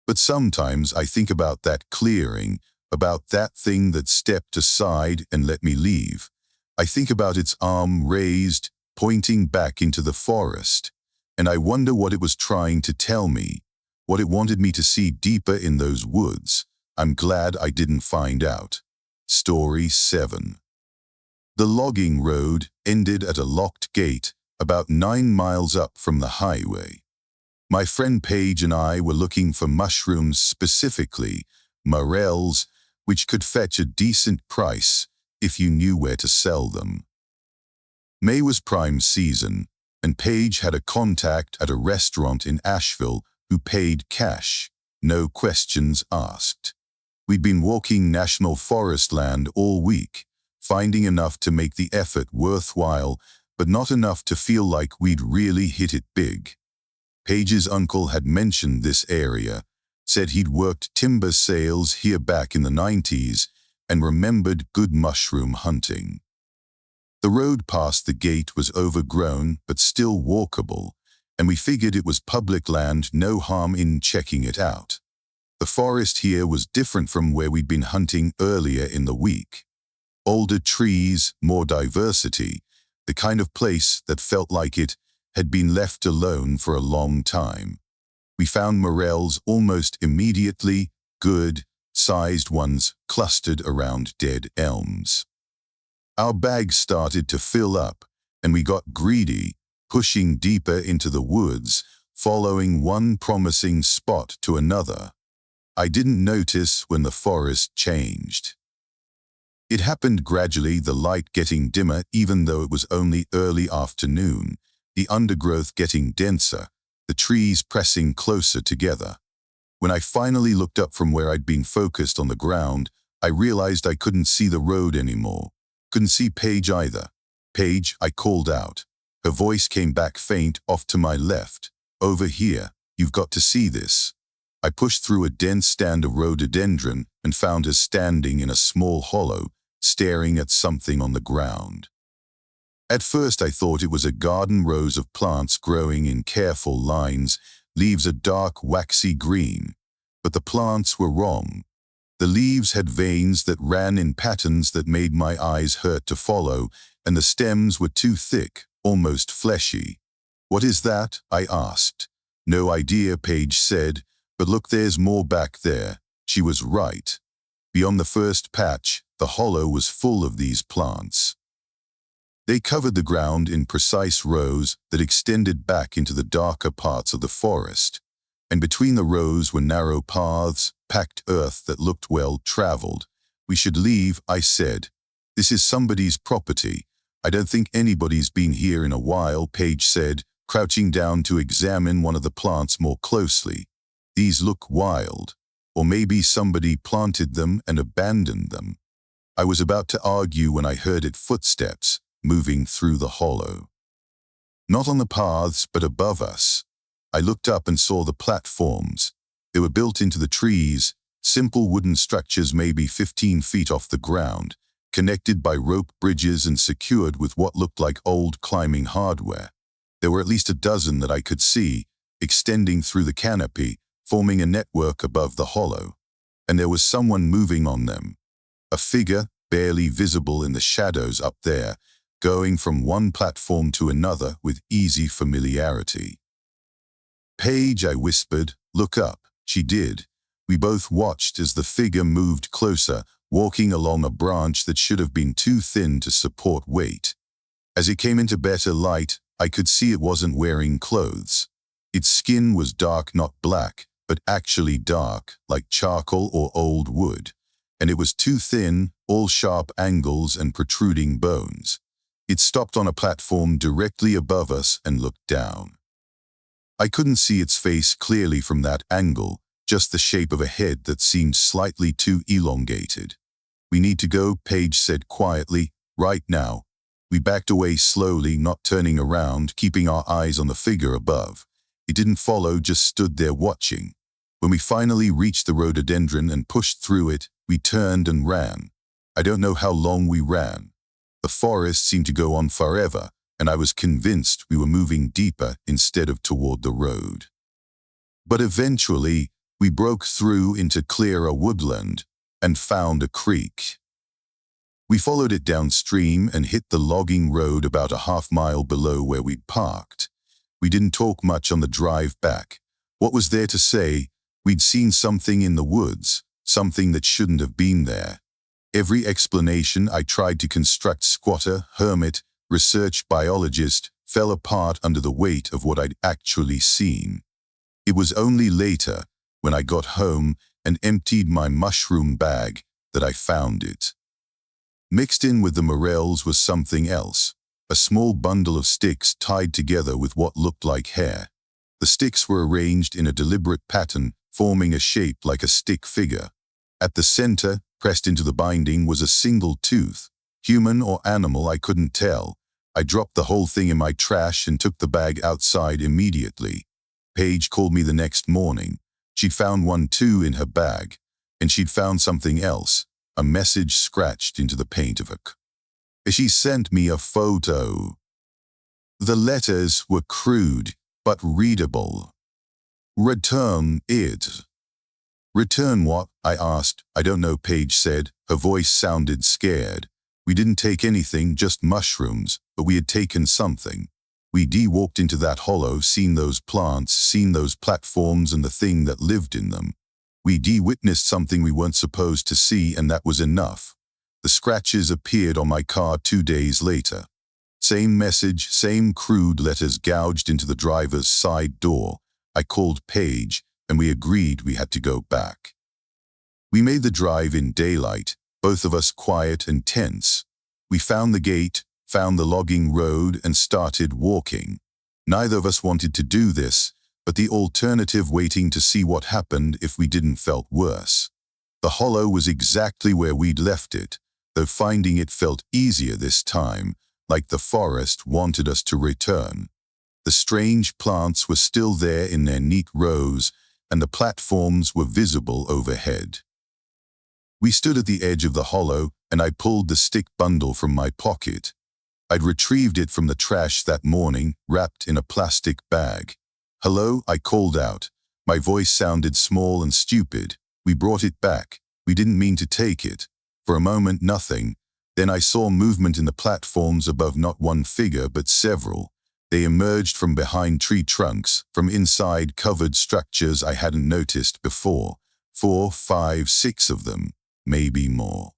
But sometimes I think about that clearing, about that thing that stepped aside and let me leave. I think about its arm raised, pointing back into the forest, and I wonder what it was trying to tell me, what it wanted me to see deeper in those woods. I'm glad I didn't find out. Story 7. The logging road ended at a locked gate about 9 miles up from the highway. My friend Paige and I were looking for mushrooms, specifically morels, which could fetch a decent price if you knew where to sell them. May was prime season, and Paige had a contact at a restaurant in Asheville who paid cash, no questions asked. We'd been walking national forest land all week, finding enough to make the effort worthwhile, but not enough to feel like we'd really hit it big. Paige's uncle had mentioned this area, said he'd worked timber sales here back in the 90s, and remembered good mushroom hunting. The road past the gate was overgrown but still walkable, and we figured it was public land, no harm in checking it out. The forest here was different from where we'd been hunting earlier in the week. Older trees, more diversity, the kind of place that felt like it had been left alone for a long time. We found morels almost immediately, good, sized ones clustered around dead elms. Our bags started to fill up, and we got greedy, pushing deeper into the woods, following one promising spot to another. I didn't notice when the forest changed. It happened gradually, the light getting dimmer even though it was only early afternoon, the undergrowth getting denser, the trees pressing closer together. When I finally looked up from where I'd been focused on the ground, I realized I couldn't see the road anymore. Couldn't see Paige either. "Paige," I called out. Her voice came back faint off to my left. "Over here, you've got to see this." I pushed through a dense stand of rhododendron and found her standing in a small hollow, staring at something on the ground. At first I thought it was a garden rose of plants growing in careful lines, leaves a dark waxy green. But the plants were wrong. The leaves had veins that ran in patterns that made my eyes hurt to follow, and the stems were too thick, almost fleshy. "What is that?" I asked. "No idea," Paige said, "but look, there's more back there." She was right. Beyond the first patch, the hollow was full of these plants. They covered the ground in precise rows that extended back into the darker parts of the forest, and between the rows were narrow paths, packed earth that looked well traveled. "We should leave," I said. "This is somebody's property. I don't think anybody's been here in a while," Paige said, crouching down to examine one of the plants more closely. "These look wild, or maybe somebody planted them and abandoned them." I was about to argue when I heard its footsteps moving through the hollow. Not on the paths, but above us. I looked up and saw the platforms. They were built into the trees, simple wooden structures maybe 15 feet off the ground, connected by rope bridges and secured with what looked like old climbing hardware. There were at least a dozen that I could see, extending through the canopy, forming a network above the hollow. And there was someone moving on them. A figure, barely visible in the shadows up there, going from one platform to another with easy familiarity. "Paige," I whispered, "look up." She did. We both watched as the figure moved closer, walking along a branch that should have been too thin to support weight. As it came into better light, I could see it wasn't wearing clothes. Its skin was dark, not black, but actually dark, like charcoal or old wood. And it was too thin, all sharp angles and protruding bones. It stopped on a platform directly above us and looked down. I couldn't see its face clearly from that angle, just the shape of a head that seemed slightly too elongated. "We need to go," Paige said quietly, "right now." We backed away slowly, not turning around, keeping our eyes on the figure above. It didn't follow, just stood there watching. When we finally reached the rhododendron and pushed through it, we turned and ran. I don't know how long we ran. The forest seemed to go on forever, and I was convinced we were moving deeper instead of toward the road. But eventually, we broke through into clearer woodland and found a creek. We followed it downstream and hit the logging road about a half-mile below where we'd parked. We didn't talk much on the drive back. What was there to say? We'd seen something in the woods, something that shouldn't have been there. Every explanation I tried to construct, squatter, hermit, research biologist, fell apart under the weight of what I'd actually seen. It was only later, when I got home and emptied my mushroom bag, that I found it. Mixed in with the morels was something else, a small bundle of sticks tied together with what looked like hair. The sticks were arranged in a deliberate pattern, forming a shape like a stick figure. At the center, pressed into the binding, was a single tooth. Human or animal, I couldn't tell. I dropped the whole thing in my trash and took the bag outside immediately. Paige called me the next morning. She'd found one too in her bag, and she'd found something else, a message scratched into the paint of her car. She sent me a photo. The letters were crude, but readable. "Return it." "Return what?" I asked. "I don't know," Paige said. Her voice sounded scared. "We didn't take anything, just mushrooms, but we had taken something. We walked into that hollow, seen those plants, seen those platforms and the thing that lived in them. We witnessed something we weren't supposed to see, and that was enough." The scratches appeared on my car 2 days later. Same message, same crude letters gouged into the driver's side door. I called Paige, and we agreed we had to go back. We made the drive in daylight, both of us quiet and tense. We found the gate, found the logging road, and started walking. Neither of us wanted to do this, but the alternative, waiting to see what happened if we didn't, felt worse. The hollow was exactly where we'd left it, though finding it felt easier this time, like the forest wanted us to return. The strange plants were still there in their neat rows, and the platforms were visible overhead. We stood at the edge of the hollow, and I pulled the stick bundle from my pocket. I'd retrieved it from the trash that morning, wrapped in a plastic bag. "Hello," I called out. My voice sounded small and stupid. "We brought it back. We didn't mean to take it." For a moment, nothing. Then I saw movement in the platforms above, not one figure, but several. They emerged from behind tree trunks, from inside covered structures I hadn't noticed before. 4, 5, 6 of them, maybe more.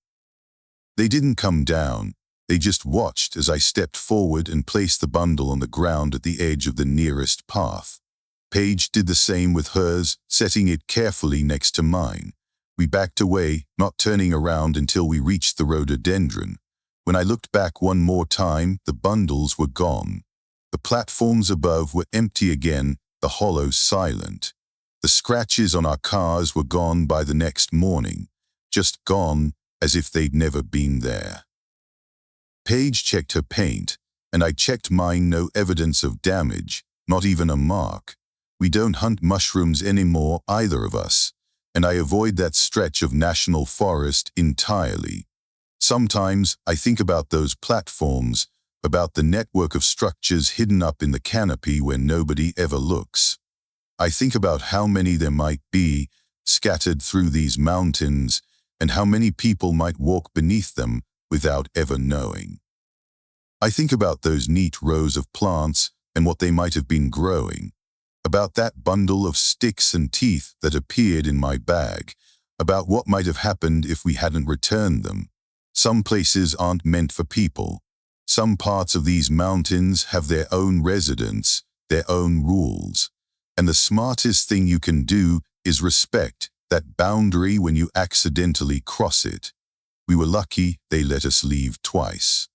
They didn't come down. They just watched as I stepped forward and placed the bundle on the ground at the edge of the nearest path. Paige did the same with hers, setting it carefully next to mine. We backed away, not turning around until we reached the rhododendron. When I looked back one more time, the bundles were gone. The platforms above were empty again, the hollow silent. The scratches on our cars were gone by the next morning, just gone, as if they'd never been there. Paige checked her paint, and I checked mine. No evidence of damage, not even a mark. We don't hunt mushrooms anymore, either of us, and I avoid that stretch of national forest entirely. Sometimes I think about those platforms, about the network of structures hidden up in the canopy where nobody ever looks. I think about how many there might be, scattered through these mountains, and how many people might walk beneath them without ever knowing. I think about those neat rows of plants and what they might have been growing, about that bundle of sticks and teeth that appeared in my bag, about what might have happened if we hadn't returned them. Some places aren't meant for people. Some parts of these mountains have their own residents, their own rules. And the smartest thing you can do is respect that boundary when you accidentally cross it. We were lucky they let us leave twice.